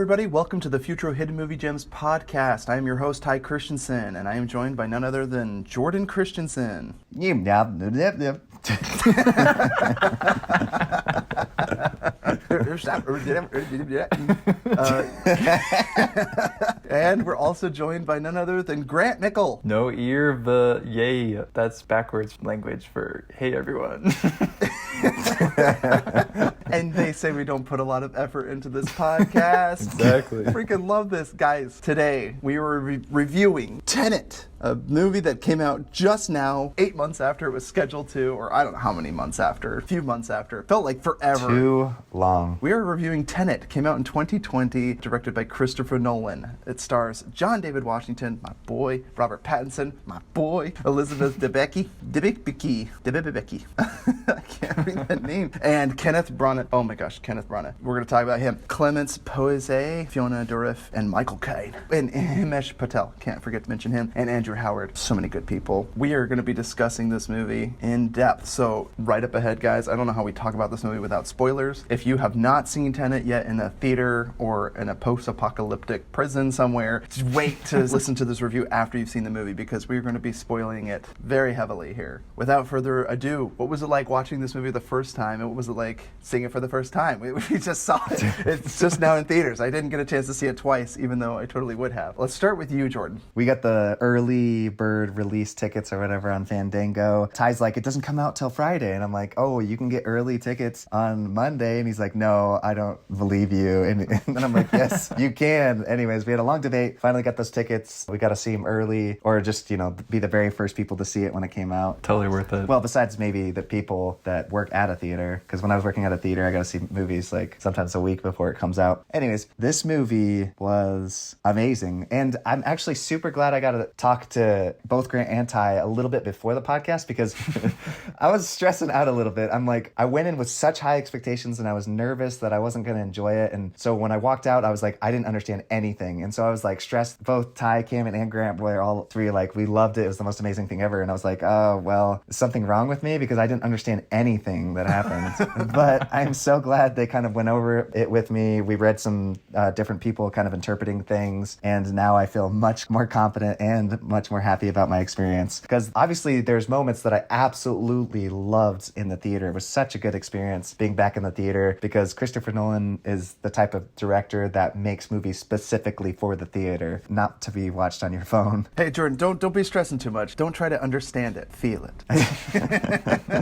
everybody. Welcome to the Futro Hidden Movie Gems podcast. I am your host, Ty Christensen, and I am joined by none other than Jordan Christensen. And we're also joined by none other than Grant Nickel. No ear, but yay. That's backwards language for hey everyone. And they say we don't put a lot of effort into this podcast. Exactly. Freaking love this, guys. Today, we were reviewing Tenet, a movie that came out just now, 8 months after it was scheduled to, or I don't know how many months after, a few months after. It felt like forever. Too long. We are reviewing Tenet. Came out in 2020, directed by Christopher Nolan. It stars John David Washington, my boy, Robert Pattinson, my boy, Elizabeth Debicki. I can't read that name. And Kenneth Branagh. Oh my gosh, Kenneth Branagh. We're going to talk about him. Clemence Poise, Fiona Dourif, and Michael Caine. And Himesh Patel. Can't forget to mention him. And Andrew Howard. So many good people. We are going to be discussing this movie in depth. So right up ahead, guys. I don't know how we talk about this movie without spoilers. If you have not seen Tenet yet in a theater or in a post-apocalyptic prison somewhere, just wait to listen to this review after you've seen the movie, because we're going to be spoiling it very heavily here. Without further ado, what was it like watching this movie the first time, and what was it like seeing it for the first time? We just saw it. It's just now in theaters. I didn't get a chance to see it twice, even though I totally would have. Let's start with you, Jordan. We got the early bird release tickets or whatever on Fandango. Ty's like, it doesn't come out till Friday. And I'm like, oh, you can get early tickets on Monday. And he's like, no, I don't believe you. And then I'm like, yes, you can. Anyways, we had a long debate. Finally got those tickets. We got to see them early, or just, be the very first people to see it when it came out. Totally worth it. Well, besides maybe the people that work at a theater, because when I was working at a theater, I got to see movies like sometimes a week before it comes out. Anyways, this movie was amazing. And I'm actually super glad I got to talk to both Grant and Ty a little bit before the podcast, because I was stressing out a little bit. I'm like, I went in with such high expectations and I was nervous that I wasn't going to enjoy it. And so when I walked out, I was like, I didn't understand anything. And so I was like stressed. Both Ty, Cameron, and Grant were all three like, we loved it. It was the most amazing thing ever. And I was like, oh, well, is something wrong with me? Because I didn't understand anything that happened. But I'm so glad they kind of went over it with me. We read some different people kind of interpreting things. And now I feel much more confident and much more happy about my experience. Because obviously there's moments that I absolutely loved in the theater. It was such a good experience being back in the theater, because Christopher Nolan is the type of director that makes movies specifically for the theater, not to be watched on your phone. Hey, Jordan, don't be stressing too much. Don't try to understand it. Feel it.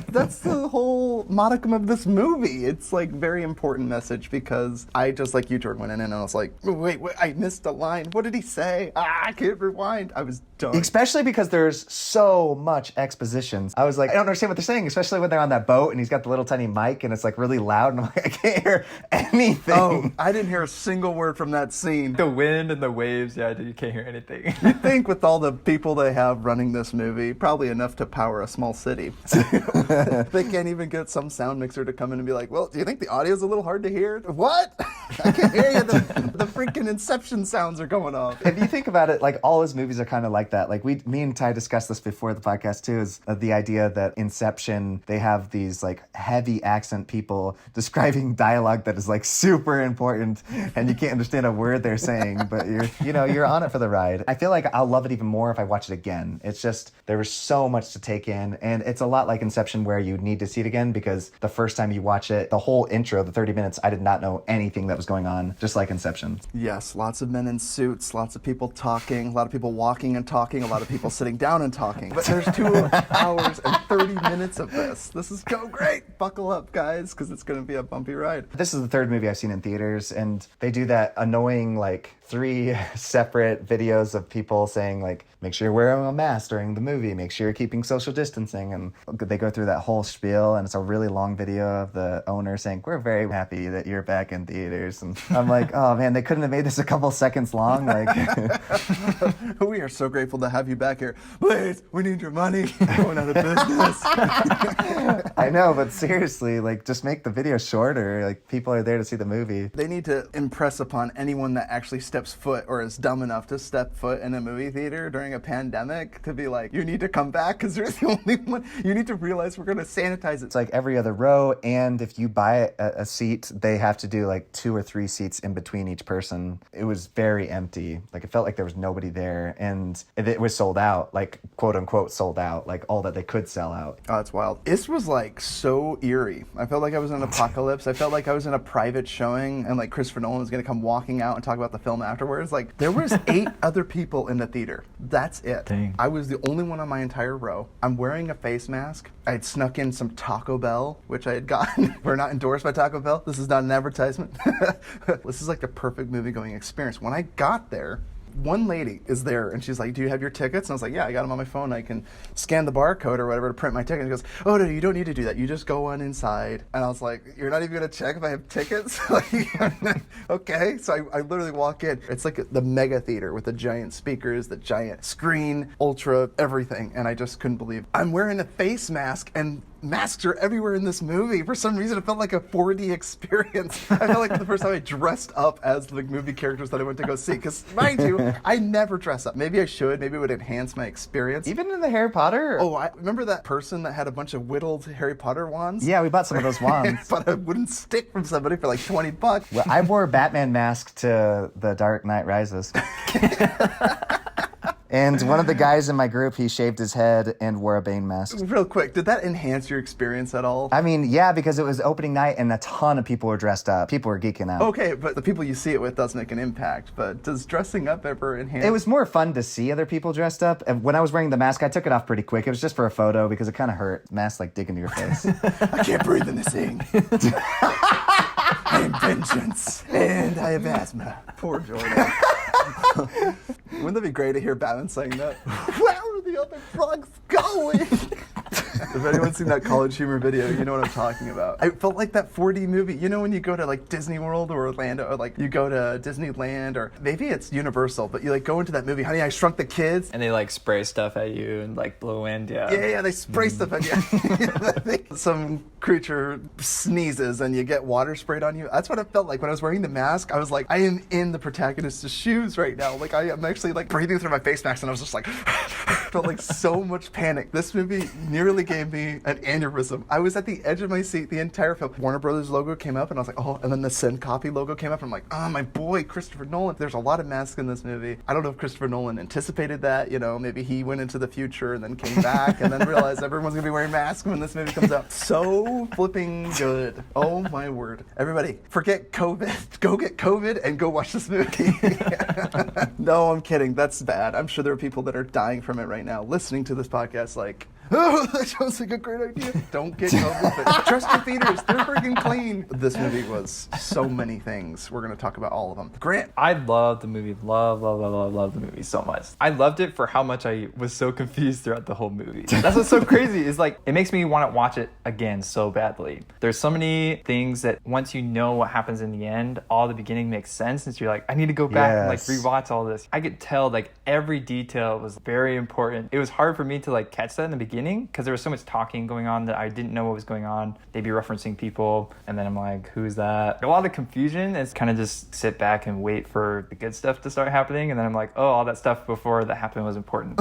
That's the whole modicum of this movie. It's like very important message, because I, just like you, Jordan, went in and I was like, wait, I missed a line. What did he say? I can't rewind. I was done. Especially because there's so much exposition. I was like, I don't understand what they're saying, especially when they're on that boat and he's got the little tiny mic and it's like really loud, and I'm like, I can't hear anything. Oh, I didn't hear a single word from that scene. The wind and the waves, yeah, you can't hear anything. You think with all the people they have running this movie, probably enough to power a small city. They can't even get some sound mixer to come in and be like, well, do you think the audio's a little hard to hear? What? I can't hear you. The freaking Inception sounds are going off. If you think about it, like all his movies are kind of like that. Like me and Ty discussed this before the podcast too, is the idea that Inception, they have these like heavy accent people describing dialogue that is like super important and you can't understand a word they're saying, but you're on it for the ride. I feel like I'll love it even more if I watch it again. It's just, there was so much to take in, and it's a lot like Inception where you need to see it again, because the first time you watch it, the whole intro, the 30 minutes, I did not know anything that was going on, just like Inception. Yes, lots of men in suits, lots of people talking, a lot of people walking and talking, a lot of people sitting down and talking. But there's 2 hours and 30 minutes of this. This is so great. Buckle up, guys, because it's going to be a bumpy ride. This is the third movie I've seen in theaters, and they do that annoying, like, 3 separate videos of people saying, like, make sure you're wearing a mask during the movie, make sure you're keeping social distancing, and they go through that whole spiel, and it's a really long video of the owner saying, we're very happy that you're back in theaters. And I'm like, oh man, they couldn't have made this a couple seconds long. Like, we are so grateful to have you back here. Please, we need your money. We're going out of business. I know, but seriously, like, just make the video shorter. Like, people are there to see the movie. They need to impress upon anyone that actually steps foot or is dumb enough to step foot in a movie theater during a pandemic to be like, you need to come back because you're the only one. You need to realize we're going to sanitize it. It's like every other row, and if you buy a seat, they have to do like 2 or 3 seats in between each person. It was very empty. Like, it felt like there was nobody there, and it was sold out, like, quote unquote sold out, like all that they could sell out. Oh, that's wild. This was like so eerie. I felt like I was in an apocalypse. I felt like I was in a private showing, and like Christopher Nolan was going to come walking out and talk about the film afterwards. Like, there was 8 other people in the theater. That's it. Dang. I was the only one on my entire row. I'm wearing a face mask. I had snuck in some Taco Bell, which I had gotten. We're not endorsed by Taco Bell. This is not an advertisement. This is like the perfect movie-going experience. When I got there, one lady is there, and she's like, do you have your tickets? And I was like, yeah, I got them on my phone. I can scan the barcode or whatever to print my ticket. And she goes, oh, no, you don't need to do that. You just go on inside. And I was like, you're not even going to check if I have tickets? Okay. So I literally walk in. It's like the mega theater with the giant speakers, the giant screen, ultra, everything. And I just couldn't believe it. I'm wearing a face mask, and masks are everywhere in this movie. For some reason, it felt like a 4D experience. I felt like the first time I dressed up as the movie characters that I went to go see. Because, mind you, I never dress up. Maybe I should. Maybe it would enhance my experience. Even in the Harry Potter? Oh, I remember that person that had a bunch of whittled Harry Potter wands? Yeah, we bought some of those wands. But a wooden stick from somebody for like $20. Well, I wore a Batman mask to The Dark Knight Rises. And one of the guys in my group, he shaved his head and wore a Bane mask. Real quick, did that enhance your experience at all? I mean, yeah, because it was opening night and a ton of people were dressed up. People were geeking out. Okay, but the people you see it with does make an impact. But does dressing up ever enhance? It was more fun to see other people dressed up. And when I was wearing the mask, I took it off pretty quick. It was just for a photo because it kind of hurt. Mask like dig into your face. I can't breathe in this thing. I am vengeance. And I have asthma. Poor Jordan. Wouldn't that be great to hear Batman saying that? Where are the other drugs going? If anyone's seen that College Humor video, you know what I'm talking about. I felt like that 4D movie. You know when you go to like Disney World or Orlando, or like you go to Disneyland, or maybe it's Universal, but you like go into that movie, Honey, I Shrunk the Kids. And they like spray stuff at you and like blow wind, yeah. Yeah, they spray stuff at you. Some creature sneezes and you get water sprayed on you. That's what it felt like when I was wearing the mask. I was like, I am in the protagonist's shoes right now. Like I am actually like breathing through my face mask, and I was just like, felt like so much panic. This movie nearly gave me an aneurysm. I was at the edge of my seat the entire film. Warner Brothers logo came up, and I was like, oh, and then the Send Copy logo came up, and I'm like, oh, my boy, Christopher Nolan. There's a lot of masks in this movie. I don't know if Christopher Nolan anticipated that, you know, maybe he went into the future and then came back and then realized everyone's gonna be wearing masks when this movie comes out. So flipping good. Oh my word. Everybody, forget COVID. Go get COVID and go watch this movie. No, I'm kidding. That's bad. I'm sure there are people that are dying from it right now listening to this podcast like, oh, that sounds like a great idea. Don't get COVID, but trust your theaters. They're freaking clean. This movie was so many things. We're going to talk about all of them. Grant. I loved the movie. Love the movie so much. I loved it for how much I was so confused throughout the whole movie. That's what's so crazy. Is like, it makes me want to watch it again so badly. There's so many things that once you know what happens in the end, all the beginning makes sense. And so you're like, I need to go back and like rewatch all this. I could tell like every detail was very important. It was hard for me to like catch that in the beginning because there was so much talking going on that I didn't know what was going on. They'd be referencing people, and then I'm like, who's that? A lot of confusion is kind of just sit back and wait for the good stuff to start happening, and then I'm like, oh, all that stuff before that happened was important.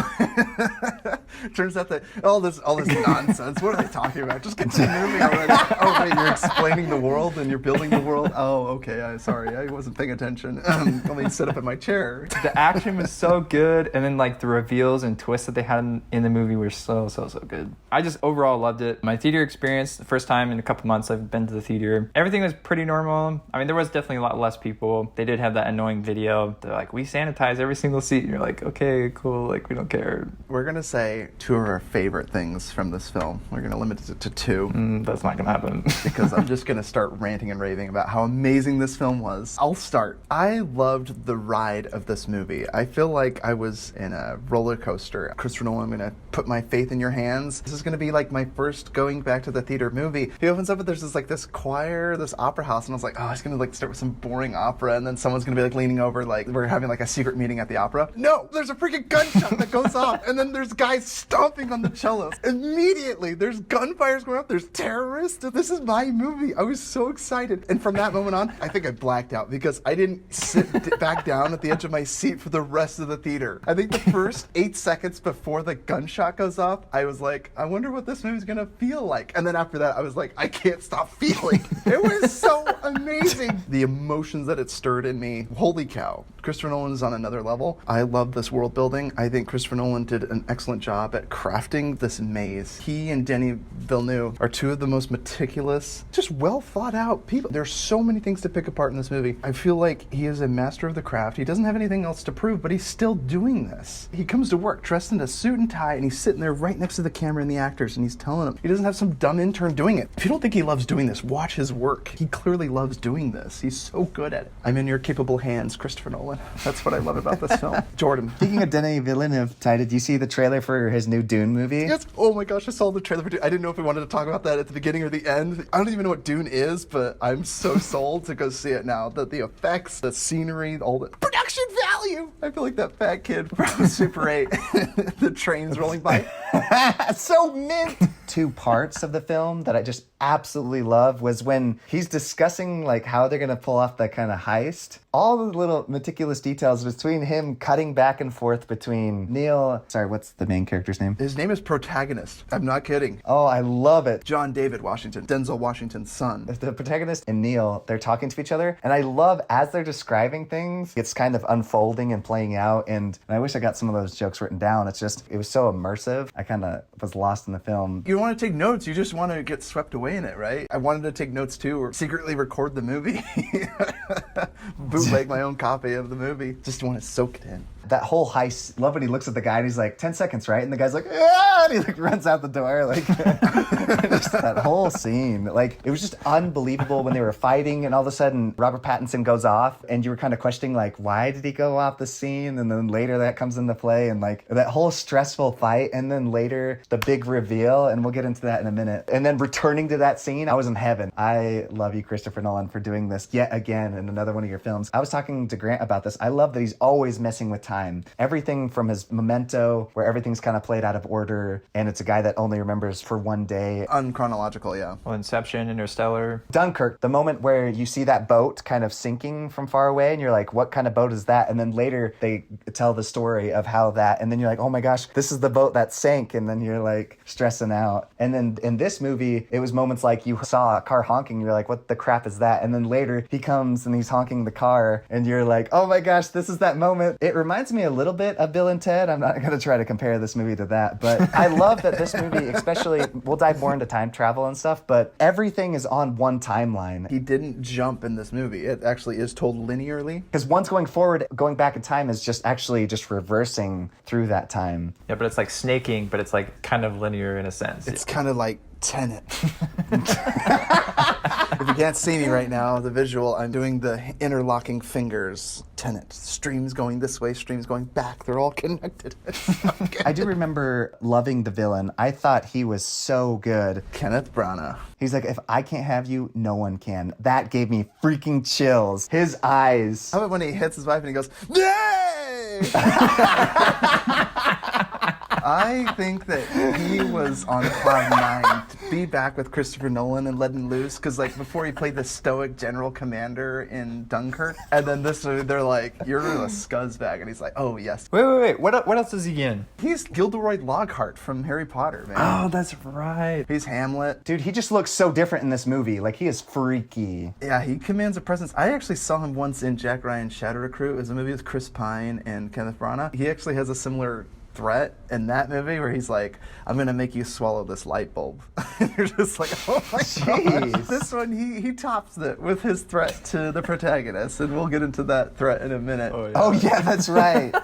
Turns out that all this nonsense, what are they talking about? Just get to the movie already. Oh wait, you're explaining the world and you're building the world? Oh, okay, sorry, I wasn't paying attention. Let me sit up in my chair. The action was so good, and then like the reveals and twists that they had in the movie were so good. I just overall loved it. My theater experience, the first time in a couple months I've been to the theater, everything was pretty normal. I mean, there was definitely a lot less people. They did have that annoying video. They're like, we sanitize every single seat. And you're like, okay, cool, like we don't care. We're gonna say 2 of our favorite things from this film. We're gonna limit it to 2. That's not gonna happen. Because I'm just gonna start ranting and raving about how amazing this film was. I'll start. I loved the ride of this movie. I feel like I was in a roller coaster. Christopher Nolan, I'm gonna put my faith in your hands. This is gonna be like my first going back to the theater movie. He opens up and there's this choir, this opera house, and I was like, oh, it's gonna like start with some boring opera, and then someone's gonna be like leaning over, like we're having like a secret meeting at the opera. No, there's a freaking gunshot that goes off, and then there's guys stomping on the cellos. Immediately, there's gunfires going off, there's terrorists. This is my movie. I was so excited. And from that moment on, I think I blacked out because I didn't sit back down at the edge of my seat for the rest of the theater. I think the first 8 seconds before the gunshot goes off, I I was like, I wonder what this movie's gonna feel like. And then after that, I was like, I can't stop feeling. It was so amazing. The emotions that it stirred in me, holy cow. Christopher Nolan is on another level. I love this world building. I think Christopher Nolan did an excellent job at crafting this maze. He and Denis Villeneuve are two of the most meticulous, just well thought out people. There's so many things to pick apart in this movie. I feel like he is a master of the craft. He doesn't have anything else to prove, but he's still doing this. He comes to work dressed in a suit and tie, and he's sitting there right next to the camera and the actors, and he's telling them. He doesn't have some dumb intern doing it. If you don't think he loves doing this, watch his work. He clearly loves doing this. He's so good at it. I'm in your capable hands, Christopher Nolan. That's what I love about this film. Jordan. Speaking of Denis Villeneuve, Ty, did you see the trailer for his new Dune movie? Yes. Oh my gosh, I saw the trailer for Dune. I didn't know if we wanted to talk about that at the beginning or the end. I don't even know what Dune is, but I'm so sold to go see it now. The effects, the scenery, all the production value. I feel like that fat kid from Super 8. The trains rolling by. So mint. Two parts of the film that I just absolutely love was when he's discussing like how they're gonna pull off that kind of heist. All the little meticulous details between him cutting back and forth between Neil. Sorry, what's the main character's name? His name is Protagonist. I'm not kidding. Oh, I love it. John David Washington, Denzel Washington's son. The protagonist and Neil, they're talking to each other, and I love as they're describing things, it's kind of unfolding and playing out, and I wish I got some of those jokes written down. It's just, it was so immersive. I kind of was lost in the film. You don't want to take notes, you just want to get swept away in it, right? I wanted to take notes too, or secretly record the movie. Bootleg my own copy of the movie. Just want to soak it in. That whole heist, love when he looks at the guy and he's like, 10 seconds, right? And the guy's like, ah! And he like runs out the door. Like, just that whole scene. Like, it was just unbelievable when they were fighting and all of a sudden Robert Pattinson goes off and you were kind of questioning like, why did he go off the scene? And then later that comes into play and like that whole stressful fight. And then later the big reveal, and we'll get into that in a minute. And then returning to that scene, I was in heaven. I love you, Christopher Nolan, for doing this yet again in another one of your films. I was talking to Grant about this. I love that he's always messing with time. Everything from his Memento, where everything's kind of played out of order, and it's a guy that only remembers for one day. Unchronological, yeah. Well, Inception, Interstellar. Dunkirk, the moment where you see that boat kind of sinking from far away, and you're like, what kind of boat is that? And then later they tell the story of how that, and then you're like, oh my gosh, this is the boat that sank, and then you're like stressing out. And then in this movie, it was moments like you saw a car honking, you're like, what the crap is that? And then later he comes and he's honking the car, and you're like, oh my gosh, this is that moment. It reminds me a little bit of Bill and Ted. I'm not going to try to compare this movie to that, but I love that this movie, especially, we'll dive more into time travel and stuff, but everything is on one timeline. He didn't jump in this movie. It actually is told linearly. Because one's going forward, going back in time is just actually just reversing through that time. Yeah, but it's like snaking, but it's like kind of linear in a sense. It's kind of like Tenet. If you can't see me right now, the visual, I'm doing the interlocking fingers. Tenet. Streams going this way, streams going back. They're all connected. I do remember loving the villain. I thought he was so good. Kenneth Branagh. He's like, if I can't have you, no one can. That gave me freaking chills. His eyes. How about when he hits his wife and he goes, yay! I think that he was on cloud nine to be back with Christopher Nolan and letting loose, because like before he played the stoic general commander in Dunkirk, and then this they're like, you're a scuzzbag, and he's like, oh yes. Wait. What else is he in? He's Gilderoy Lockhart from Harry Potter, man. Oh, that's right. He's Hamlet. Dude, he just looks so different in this movie. Like, he is freaky. Yeah, he commands a presence. I actually saw him once in Jack Ryan's Shadow Recruit. It was a movie with Chris Pine and Kenneth Branagh. He actually has a similar threat in that movie where he's like, I'm gonna make you swallow this light bulb. And you're just like, oh my gosh. This one, he tops it with his threat to the protagonist, and we'll get into that threat in a minute. Oh yeah, that's right.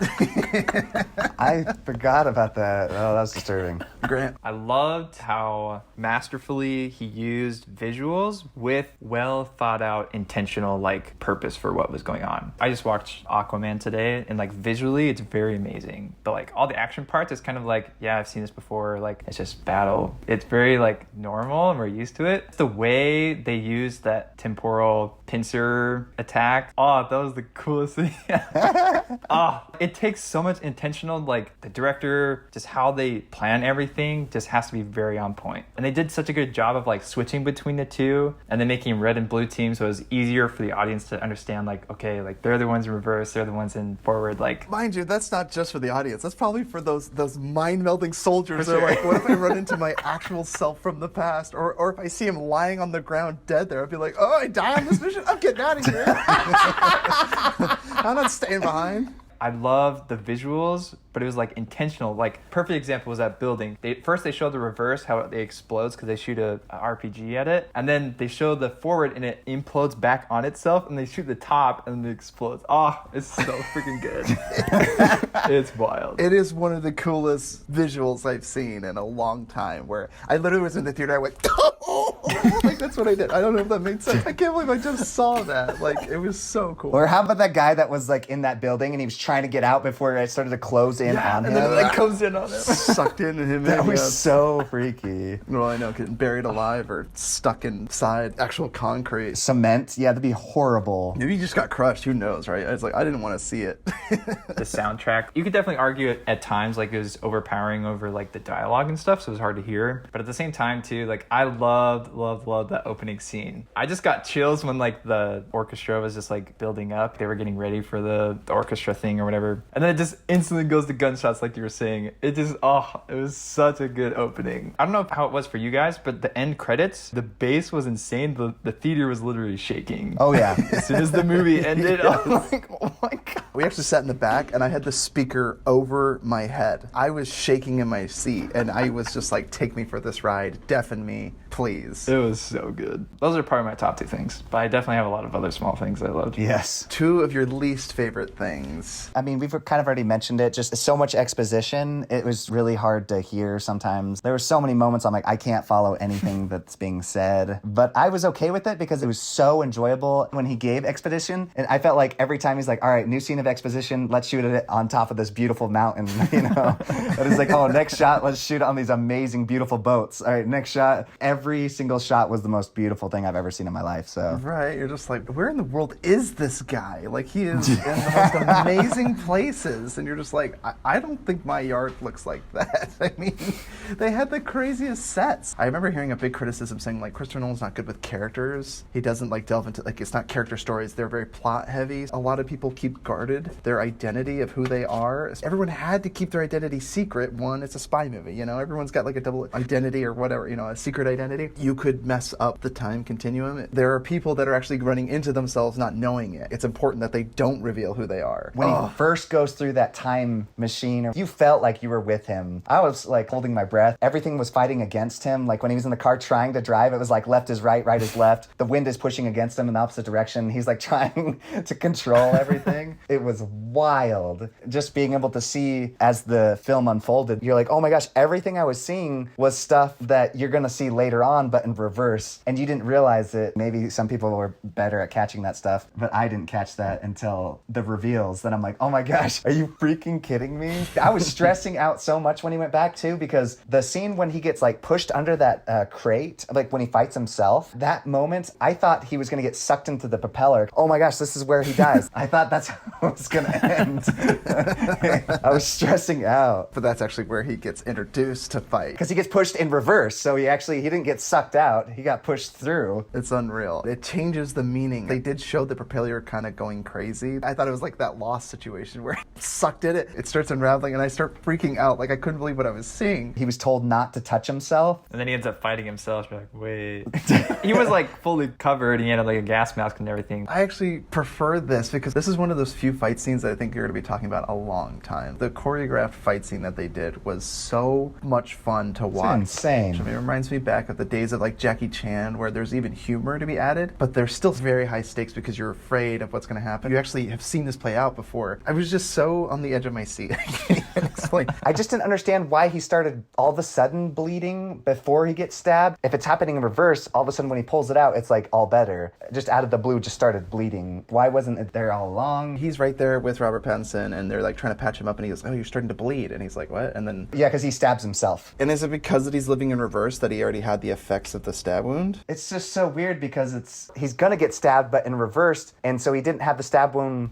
I forgot about that. Oh, that was disturbing. Grant. I loved how masterfully he used visuals with well thought out intentional like purpose for what was going on. I just watched Aquaman today, and like visually it's very amazing, but like all the action parts, it's kind of like, yeah, I've seen this before. Like, it's just battle. It's very like normal and we're used to it. The way they use that temporal pincer attack. Oh, that was the coolest thing. It takes so much intentional, like the director, just how they plan everything just has to be very on point. And they did such a good job of like switching between the two and then making red and blue teams so it was easier for the audience to understand, like, okay, like they're the ones in reverse, they're the ones in forward. Like, mind you, that's not just for the audience. That's probably for those mind-melding soldiers. For They're sure. like, what if I run into my actual self from the past? Or if I see him lying on the ground dead there, I'd be like, oh, I die on this mission? I'm getting out of here. I'm not staying behind. I love the visuals, but it was like intentional. Like, perfect example was that building. First they showed the reverse, how it explodes because they shoot a RPG at it, and then they show the forward and it implodes back on itself, and they shoot the top and it explodes. Oh, it's so freaking good. It's wild. It is one of the coolest visuals I've seen in a long time, where I literally was in the theater, I went, oh! Like, that's what I did. I don't know if that made sense. I can't believe I just saw that. Like, it was so cool. Or how about that guy that was like in that building and he was trying to get out before it started to close in on him? and then it like comes in on him. Sucked in and him. That was yeah. so freaky. Well, I know, getting buried alive or stuck inside actual concrete. Cement, yeah, that'd be horrible. Maybe you just got crushed. Who knows, right? It's like, I didn't want to see it. The soundtrack, you could definitely argue it at times, like it was overpowering over like the dialogue and stuff, so it was hard to hear. But at the same time too, like I loved that opening scene. I just got chills when like the orchestra was just like building up. They were getting ready for the orchestra thing or whatever. And then it just instantly goes to gunshots like you were saying. It was such a good opening. I don't know how it was for you guys, but the end credits, the bass was insane. The theater was literally shaking. Oh yeah. As soon as the movie ended, I'm like, oh my God. We actually sat in the back, and I had the speaker over my head. I was shaking in my seat, and I was just like, take me for this ride. Deafen me, please. It was so good. Those are probably my top two things, but I definitely have a lot of other small things I loved. Yes. Two of your least favorite things. I mean, we've kind of already mentioned it. Just so much exposition. It was really hard to hear sometimes. There were so many moments I'm like, I can't follow anything that's being said. But I was okay with it because it was so enjoyable when he gave exposition. And I felt like every time he's like, all right, new scene of exposition, let's shoot it on top of this beautiful mountain, you know? And it's like, oh, next shot, let's shoot it on these amazing, beautiful boats. All right, next shot. Every single shot was the most beautiful thing I've ever seen in my life. So Right, you're just like, where in the world is this guy? Like, he is in the most amazing places, and you're just like, I don't think my yard looks like that. I mean, they had the craziest sets. I remember hearing a big criticism saying, like, Christopher Nolan's not good with characters. He doesn't, like, delve into, like, it's not character stories. They're very plot heavy. A lot of people keep guarded their identity of who they are. Everyone had to keep their identity secret. One, it's a spy movie, you know? Everyone's got, like, a double identity or whatever, you know, a secret identity. You could mess up the time continuum. There are people that are actually running into themselves not knowing it. It's important that they don't reveal who they are. when he first goes through that time machine, you felt like you were with him. I was like holding my breath. Everything was fighting against him. Like when he was in the car trying to drive, it was like left is right, right is left. The wind is pushing against him in the opposite direction. He's like trying to control everything. It was wild. Just being able to see as the film unfolded, you're like, oh my gosh, everything I was seeing was stuff that you're going to see later on, but in reverse. And you didn't realize it. Maybe some people were better at catching that stuff, but I didn't catch that until the reveals. Then I'm like, oh my gosh, are you freaking kidding me? I was stressing out so much when he went back too, because the scene when he gets like pushed under that crate, like when he fights himself, that moment, I thought he was going to get sucked into the propeller. Oh my gosh, this is where he dies. I thought that's how it was going to end. I was stressing out. But that's actually where he gets introduced to fight. Because he gets pushed in reverse, so he didn't get sucked out. He got pushed through. It's unreal. It changes the meaning. They did show the propeller kind of going crazy. I thought it was like that Lost situation where he sucked in it. It starts unraveling and I start freaking out. Like I couldn't believe what I was seeing. He was told not to touch himself. And then he ends up fighting himself. You're like, wait. He was like fully covered. He had like a gas mask and everything. I actually prefer this because this is one of those few fight scenes that I think you're going to be talking about a long time. The choreographed fight scene that they did was so much fun to watch. It's insane. I mean, it reminds me back of the days of like Jackie Chan where there's even humor to be added, but there's still very high stakes because you're afraid of what's going to happen. You actually have seen this play out before. I was just so on the edge of my seat. I can't even explain. I just didn't understand why he started all of a sudden bleeding before he gets stabbed. If it's happening in reverse, all of a sudden when he pulls it out, it's like all better. Just out of the blue, just started bleeding. Why wasn't it there all along? He's he's right there with Robert Pattinson, and they're like trying to patch him up, and he goes, "Oh, you're starting to bleed," and he's like, "What?" And then Yeah, because he stabs himself. and is it because that he's living in reverse that he already had the effects of the stab wound? It's just so weird because he's gonna get stabbed, but in reversed, and so he didn't have the stab wound.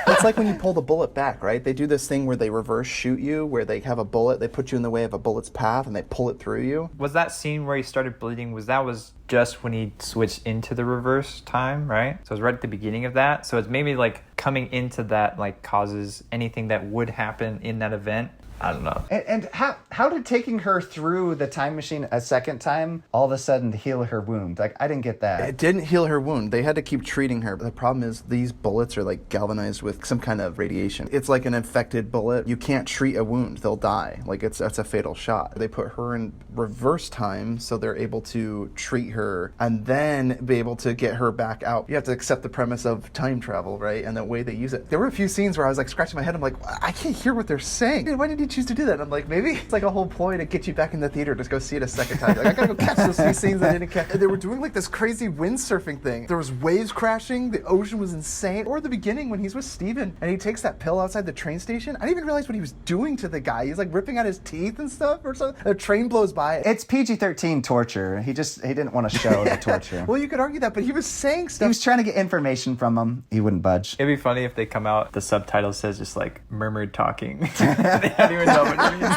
It's like when you pull the bullet back, right? They do this thing where they reverse shoot you, where they have a bullet, they put you in the way of a bullet's path, and they pull it through you. Was that scene where he started bleeding, was just when he switched into the reverse time, right? So it was right at the beginning of that. So it's maybe like coming into that like causes anything that would happen in that event. I don't know. And how did taking her through the time machine a second time all of a sudden heal her wound? Like, I didn't get that. It didn't heal her wound. They had to keep treating her. But the problem is these bullets are like galvanized with some kind of radiation. It's like an infected bullet. You can't treat a wound. They'll die. Like that's a fatal shot. They put her in reverse time so they're able to treat her and then be able to get her back out. You have to accept the premise of time travel, right? And the way they use it. There were a few scenes where I was like scratching my head. I'm like, I can't hear what they're saying. Why did you choose to do that? And I'm like, maybe it's like a whole ploy to get you back in the theater. Just go see it a second time. Like, I gotta go catch those few scenes I didn't catch. They were doing like this crazy windsurfing thing. There was waves crashing. The ocean was insane. Or the beginning when he's with Steven and he takes that pill outside the train station. I didn't even realize what he was doing to the guy. He's like ripping out his teeth and stuff or something. A train blows by. It's PG-13 torture. He didn't want to show the torture. Well, you could argue that, but he was saying stuff. He was trying to get information from him. He wouldn't budge. It'd be funny if they come out, the subtitle says just like murmured talking. They don't even know what it means.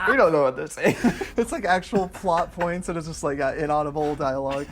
We don't know what they're saying. It's like actual plot points and it's just like inaudible dialogue.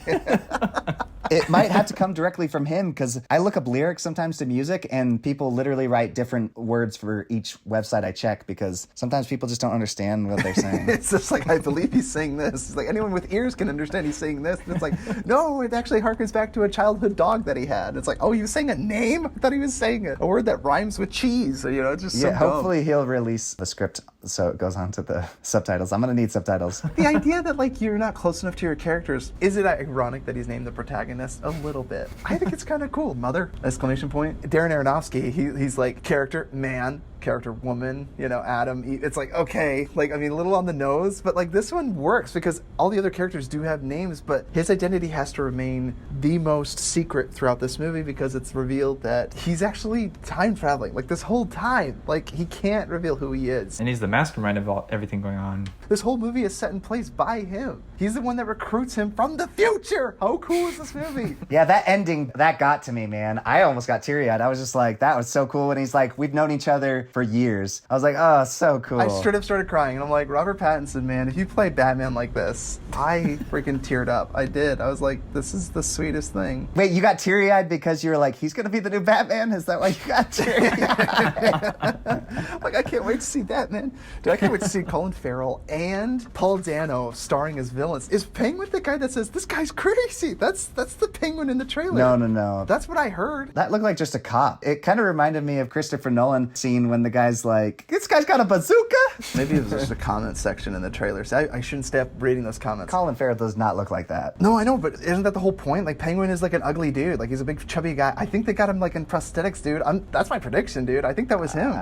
It might have to come directly from him because I look up lyrics sometimes to music and people literally write different words for each website I check because sometimes people just don't understand what they're saying. It's just like, I believe he's saying this. It's like anyone with ears can understand he's saying this. And it's like, no, it actually harkens back to a childhood dog that he had. It's like, oh, he was saying a name? I thought he was saying a word that rhymes with cheese. You know, it's just so dumb. Hopefully he'll release the script so it goes on to the subtitles. I'm going to need subtitles. The idea that like you're not close enough to your characters, is it ironic that he's named the protagonist? A little bit. I think it's kind of cool. Mother! Exclamation point. Darren Aronofsky, he's like character man, character woman, you know, Adam. It's like, okay, like, I mean, a little on the nose, but like this one works because all the other characters do have names, but his identity has to remain the most secret throughout this movie because it's revealed that he's actually time traveling, like this whole time. Like, he can't reveal who he is. And he's the mastermind of everything going on. This whole movie is set in place by him. He's the one that recruits him from the future. How cool is this movie? Yeah, that ending, that got to me, man. I almost got teary-eyed. I was just like, that was so cool. And he's like, we've known each other for years. I was like, oh, so cool. I straight up started crying, and I'm like, Robert Pattinson, man, if you play Batman like this, I freaking teared up. I did. I was like, this is the sweetest thing. Wait, you got teary-eyed because you were like, he's going to be the new Batman? Is that why you got teary-eyed? Like, I can't wait to see Batman. Dude, I can't wait to see Colin Farrell and Paul Dano starring as villains. Is Penguin the guy that says, this guy's crazy? That's the Penguin in the trailer. No. That's what I heard. That looked like just a cop. It kind of reminded me of Christopher Nolan scene when the guy's like, this guy's got a bazooka? Maybe it was just a comment section in the trailer. So I shouldn't stop reading those comments. Colin Farrell does not look like that. No, I know, but isn't that the whole point? Like, Penguin is like an ugly dude. Like, he's a big chubby guy. I think they got him like in prosthetics, dude. That's my prediction, dude. I think that was him.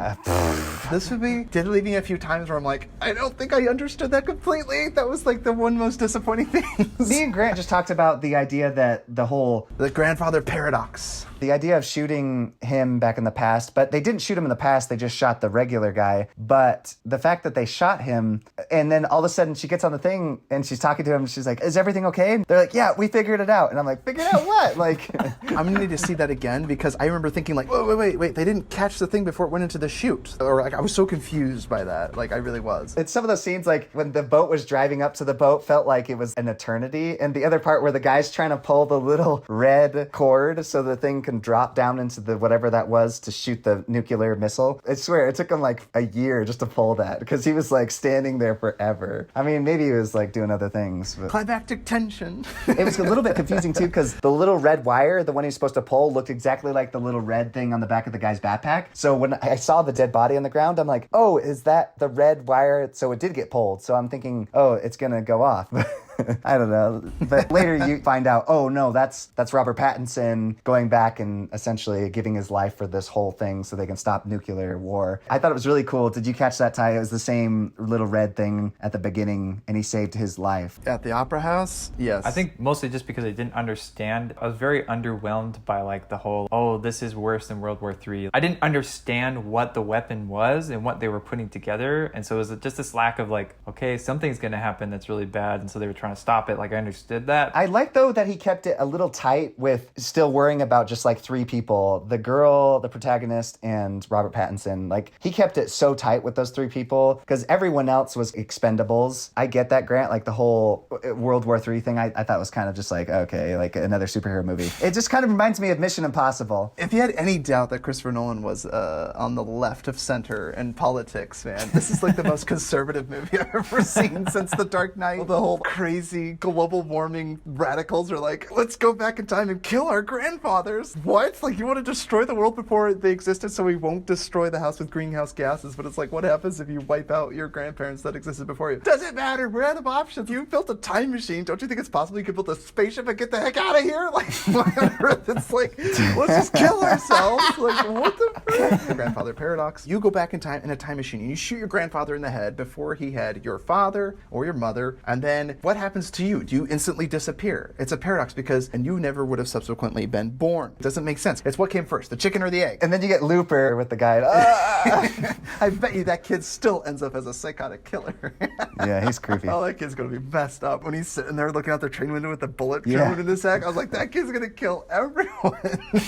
This movie did leave me a few times where I'm like, I don't think I understood that completely. That was like the one most disappointing thing. Me and Grant just talked about the idea that the grandfather paradox. The idea of shooting him back in the past, but they didn't shoot him in the past, they just shot the regular guy. But the fact that they shot him, and then all of a sudden she gets on the thing and she's talking to him, and she's like, is everything okay? They're like, yeah, we figured it out. And I'm like, figured out what? Like, I'm gonna need to see that again because I remember thinking like, wait, they didn't catch the thing before it went into the chute. Or like, I was so confused by that. Like, I really was. It's some of those scenes like when the boat was driving up to the boat felt like it was an eternity. And the other part where the guy's trying to pull the little red cord so the thing can drop down into the whatever that was to shoot the nuclear missile. I swear, it took him like a year just to pull that because he was like standing there forever. I mean, maybe he was like doing other things. But Climactic tension. it was a little bit confusing too because the little red wire, the one he was supposed to pull, looked exactly like the little red thing on the back of the guy's backpack. So when I saw the dead body on the ground, I'm like, oh, is that the red wire? So it did get pulled. So I'm thinking, oh, it's going to go off. I don't know. But later you find out, oh no, that's Robert Pattinson going back and essentially giving his life for this whole thing so they can stop nuclear war. I thought it was really cool. Did you catch that, Ty? It was the same little red thing at the beginning, and he saved his life. At the Opera House? Yes. I think mostly just because I didn't understand. I was very underwhelmed by like the whole, oh, this is worse than World War III. I didn't understand what the weapon was and what they were putting together. And so it was just this lack of like, okay, something's going to happen that's really bad. And so they were trying to stop it. Like I understood that. I like though that he kept it a little tight with still worrying about just like three people, the girl, the protagonist, and Robert Pattinson. Like he kept it so tight with those three people because everyone else was expendables. I get that, Grant, like the whole World War III thing I thought was kind of just like, okay, like another superhero movie. It just kind of reminds me of Mission Impossible. If you had any doubt that Christopher Nolan was on the left of center in politics, man, this is like the most conservative movie I've ever seen since The Dark Knight. The whole crazy global warming radicals are like, let's go back in time and kill our grandfathers. What? Like, you want to destroy the world before they existed so we won't destroy the house with greenhouse gases? But it's like, what happens if you wipe out your grandparents that existed before you? Doesn't matter. We're out of options. You built a time machine. Don't you think it's possible you could build a spaceship and get the heck out of here? Like, why on earth? It's like, let's just kill ourselves. Like, what the frick? The grandfather paradox. You go back in time in a time machine and you shoot your grandfather in the head before he had your father or your mother, and then what happens to you? Do you instantly disappear? It's a paradox because, and you never would have subsequently been born. It doesn't make sense. It's what came first, the chicken or the egg? And then you get Looper with the guy. I bet you that kid still ends up as a psychotic killer. Yeah, he's creepy. Oh, that kid's gonna be messed up when he's sitting there looking out the train window with the bullet Yeah. thrown in his sack. I was like, that kid's gonna kill everyone.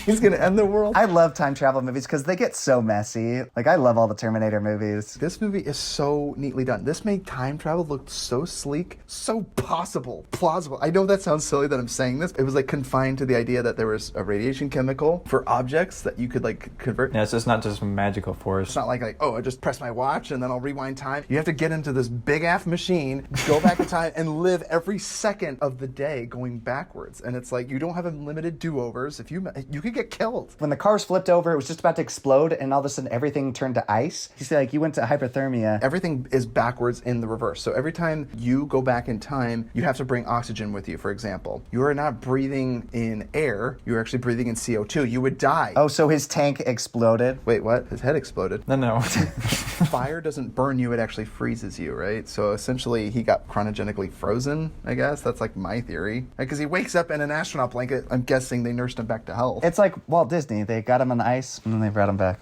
He's gonna end the world. I love time travel movies because they get so messy. Like, I love all the Terminator movies. This movie is so neatly done. This made time travel look so sleek, so plausible. I know that sounds silly that I'm saying this. It was like confined to the idea that there was a radiation chemical for objects that you could like convert. Yeah, it's just not just magical force. It's not like, oh, I just press my watch and then I'll rewind time. You have to get into this big ass machine, go back in time, and live every second of the day going backwards. And it's like, you don't have unlimited do-overs. If you could get killed. When the cars flipped over, it was just about to explode, and all of a sudden everything turned to ice. You see, like, you went to hypothermia. Everything is backwards in the reverse. So every time you go back in time, you have to bring oxygen with you, for example. You are not breathing in air. You're actually breathing in CO2. You would die. Oh, so his tank exploded? Wait, what? His head exploded. No. Fire doesn't burn you, it actually freezes you, right? So essentially he got cryogenically frozen, I guess. That's like my theory. Because he wakes up in an astronaut blanket. I'm guessing they nursed him back to health. It's like Walt Disney. They got him on the ice, and then they brought him back.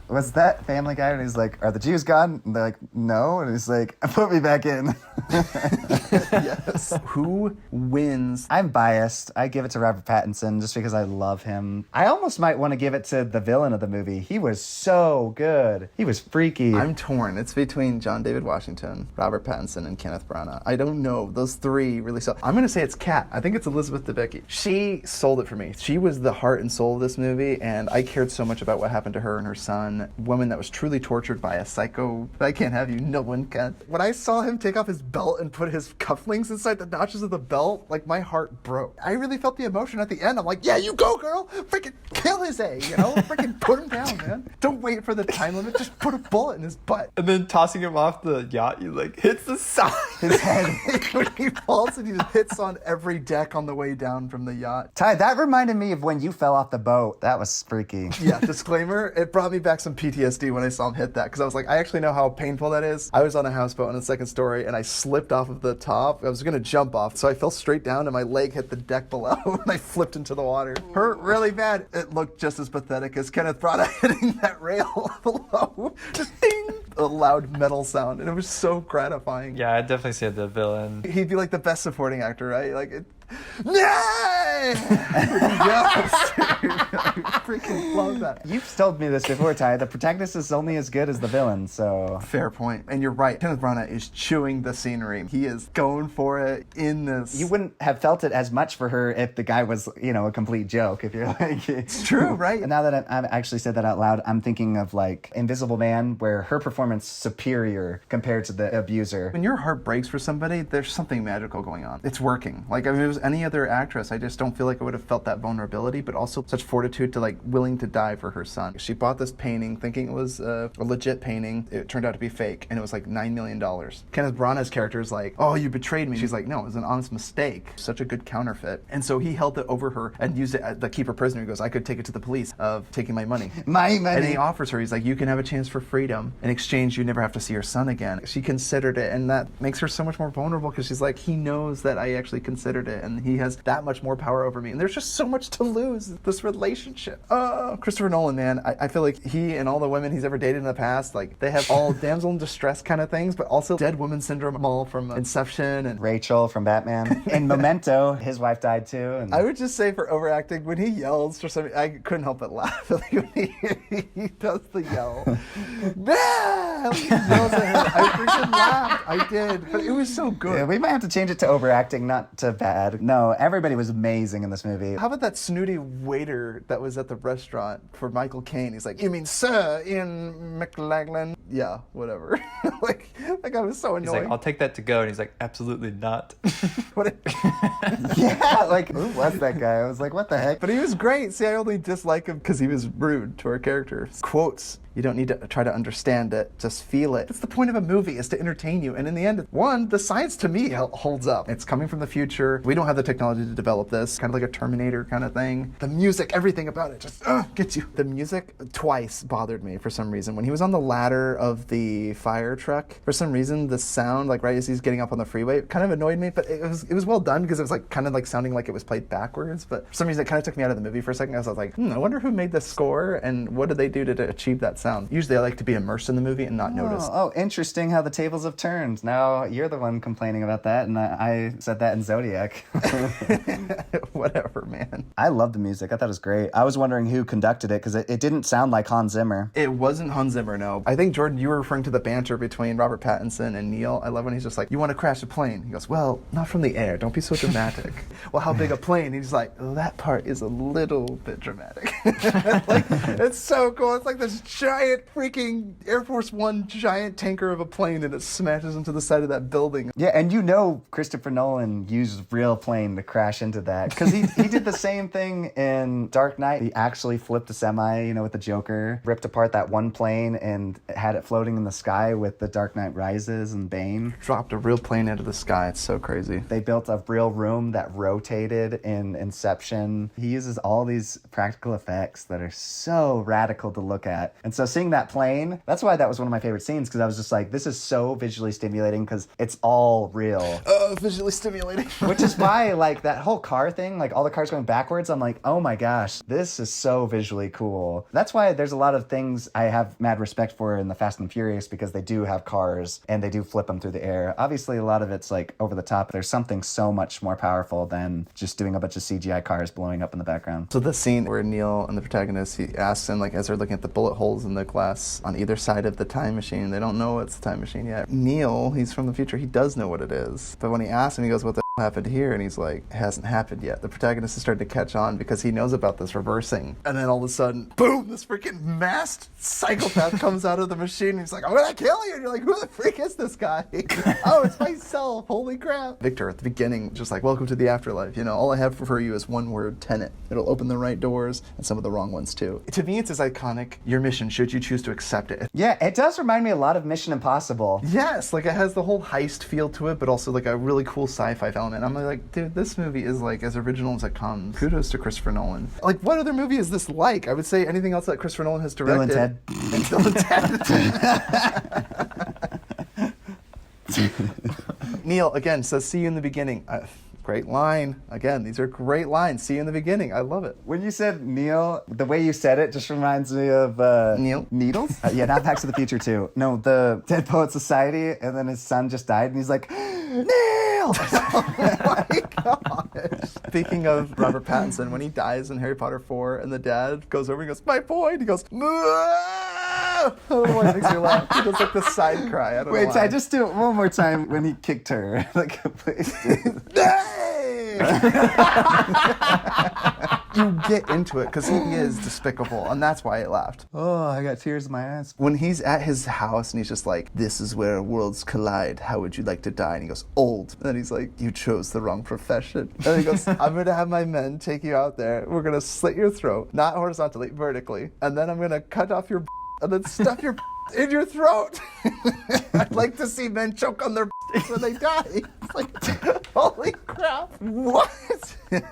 Was that Family Guy? And he's like, are the Jews gone? And they're like, no. And he's like, put me back in. Yes. Who wins? I'm biased. I give it to Robert Pattinson just because I love him. I almost might want to give it to the villain of the movie. He was so good. He was freaky. I'm torn. It's between John David Washington, Robert Pattinson, and Kenneth Branagh. I don't know. Those three really sold. I'm going to say it's Kat. I think it's Elizabeth Debicki. She sold it for me. She was the heart and soul of this movie, and I cared so much about what happened to her and her son. Woman that was truly tortured by a psycho. I can't have you. No one can. When I saw him take off his belt and put his cufflinks inside the notches of the belt, like, my heart broke. I really felt the emotion at the end. I'm like, yeah, you go, girl. Freaking kill his A, you know? Freaking put him down, man. Don't wait for the time limit. Just put a bullet in his butt. And then tossing him off the yacht, he like hits the side. His head. When he falls and he just hits on every deck on the way down from the yacht. Ty, that reminded me of when you fell off the boat. That was freaky. Yeah, disclaimer, it brought me back some PTSD when I saw him hit that, because I was like, I actually know how painful that is. I was on a houseboat on the second story, and I slipped off of the top. I was going to jump off, so I fell straight down, and my leg hit the deck below, and I flipped into the water. Hurt really bad. It looked just as pathetic as Kenneth Branagh hitting that rail below. Just ding! A loud metal sound, and it was so gratifying. Yeah, I'd definitely say the villain. He'd be like the best supporting actor, right? Like, it... Nay! Yes! I freaking love that. You've told me this before, Ty. The protagonist is only as good as the villain, so... Fair point. And you're right. Kenneth Branagh is chewing the scenery. He is going for it in this. You wouldn't have felt it as much for her if the guy was, you know, a complete joke. If you're like... It's true, right? And now that I've actually said that out loud, I'm thinking of, like, Invisible Man, where her performance superior compared to the abuser. When your heart breaks for somebody, there's something magical going on. It's working. Like, if it was any other actress, I just don't don't feel like I would have felt that vulnerability, but also such fortitude to like willing to die for her son. She bought this painting thinking it was a legit painting. It turned out to be fake, and it was like $9 million. Kenneth Branagh's character is like, oh, you betrayed me. She's like, no, it was an honest mistake. Such a good counterfeit. And so he held it over her and used it to keep her prisoner. He goes, I could take it to the police of taking my money. My money. And he offers her, he's like, you can have a chance for freedom. In exchange, you never have to see your son again. She considered it, and that makes her so much more vulnerable because she's like, he knows that I actually considered it, and he has that much more power over me. And there's just so much to lose, this relationship. Christopher Nolan, man, I feel like he and all the women he's ever dated in the past, like, they have all damsel in distress kind of things, but also dead woman syndrome all from Inception and Rachel from Batman. In Memento, his wife died too. And I would just say for overacting, when he yells for something, I couldn't help but laugh. Like when he does the yell. Bah! He yells at her. I freaking laughed. I did. But it was so good. Yeah, we might have to change it to overacting, not to bad. No, everybody was amazing in this movie. How about that snooty waiter that was at the restaurant for Michael Caine? He's like, you mean sir, Ian McLaglen? Yeah, whatever. like, that guy was so annoying. He's like, I'll take that to go. And he's like, absolutely not. What Yeah, like, who was that guy? I was like, what the heck? But he was great. See, I only dislike him because he was rude to our characters. Quotes. You don't need to try to understand it. Just feel it. That's the point of a movie, is to entertain you. And in the end, one, the science to me holds up. It's coming from the future. We don't have the technology to develop this. Kind of like a Terminator kind of thing. The music, everything about it just gets you. The music twice bothered me for some reason. When he was on the ladder of the fire truck, for some reason, the sound, like right as he's getting up on the freeway, kind of annoyed me. But it was well done because it was like kind of like sounding like it was played backwards. But for some reason, it kind of took me out of the movie for a second. I was like, I wonder who made the score and what did they do to achieve that sound. Usually I like to be immersed in the movie and not notice. Oh, interesting how the tables have turned. Now you're the one complaining about that, and I said that in Zodiac. Whatever, man. I love the music. I thought it was great. I was wondering who conducted it because it didn't sound like Hans Zimmer. It wasn't Hans Zimmer, no. I think, Jordan, you were referring to the banter between Robert Pattinson and Neil. I love when he's just like, you want to crash a plane? He goes, well, not from the air. Don't be so dramatic. Well, how big a plane? He's like, that part is a little bit dramatic. Like, it's so cool. It's like this giant freaking Air Force One giant tanker of a plane, and it smashes into the side of that building. Yeah, and Christopher Nolan used real plane to crash into that because he did the same thing in Dark Knight. He actually flipped a semi, with the Joker, ripped apart that one plane and had it floating in the sky with the Dark Knight Rises and Bane. Dropped a real plane into the sky. It's so crazy. They built a real room that rotated in Inception. He uses all these practical effects that are so radical to look at. And so seeing that plane, that's why that was one of my favorite scenes, because I was just like, this is so visually stimulating because it's all real. Visually stimulating. Which is why, like, that whole car thing, like all the cars going backwards, I'm like, oh my gosh, this is so visually cool. That's why there's a lot of things I have mad respect for in the Fast and Furious, because they do have cars and they do flip them through the air. Obviously, a lot of it's like over the top. There's something so much more powerful than just doing a bunch of CGI cars blowing up in the background. So the scene where Neil and the protagonist, he asks him, like, as they're looking at the bullet holes in the glass on either side of the time machine, they don't know it's the time machine yet. Neil, he's from the future, he does know what it is. But when he asks him, he goes, what the happened here? And he's like, it hasn't happened yet. The protagonist is starting to catch on because he knows about this reversing. And then all of a sudden, boom, this freaking masked psychopath comes out of the machine. And he's like, I'm gonna kill you. And you're like, who the freak is this guy? Oh, it's myself. Holy crap. Victor, at the beginning, just like, welcome to the afterlife. All I have for you is one word, Tenet. It'll open the right doors and some of the wrong ones too. To me, it's as iconic, your mission, should you choose to accept it. Yeah, it does remind me a lot of Mission Impossible. Yes, like it has the whole heist feel to it, but also like a really cool sci-fi element. I'm like, dude, this movie is like as original as it comes. Kudos to Christopher Nolan. Like, what other movie is this like? I would say anything else that Christopher Nolan has directed. Bill and Ted. And Bill and Ted. Neil, again, says, see you in the beginning. Great line. Again, these are great lines. See you in the beginning. I love it. When you said Neil, the way you said it just reminds me of... Neil? Needles? Yeah, not Back to the Future 2. No, the Dead Poet Society, and then his son just died, and he's like, Neil! Oh my gosh. Speaking of Robert Pattinson, when he dies in Harry Potter 4, and the dad goes over and goes, my boy, and he goes, I don't know why it makes you laugh. He does like the side cry. I don't know Wait, why. I just do it one more time when he kicked her. Like, please. Hey! you get into it because he is despicable, and that's why I laughed. Oh, I got tears in my eyes. When he's at his house and he's just like, this is where worlds collide, how would you like to die? And he goes, old. And then he's like, you chose the wrong profession. And he goes, I'm going to have my men take you out there. We're going to slit your throat, not horizontally, vertically. And then I'm going to cut off your and then stuff your in your throat. I'd like to see men choke on their when they die. It's like, holy crap. What?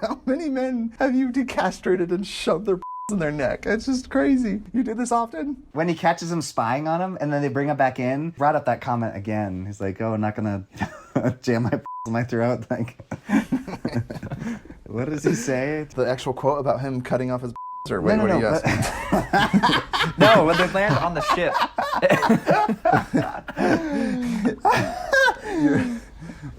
How many men have you decastrated and shoved their in their neck? It's just crazy. You do this often? When he catches him spying on him and then they bring him back in, brought up that comment again. He's like, oh, I'm not going to jam my in my throat. Like, what does he say? The actual quote about him cutting off his or wait, what are you asking? No, when they land on the ship.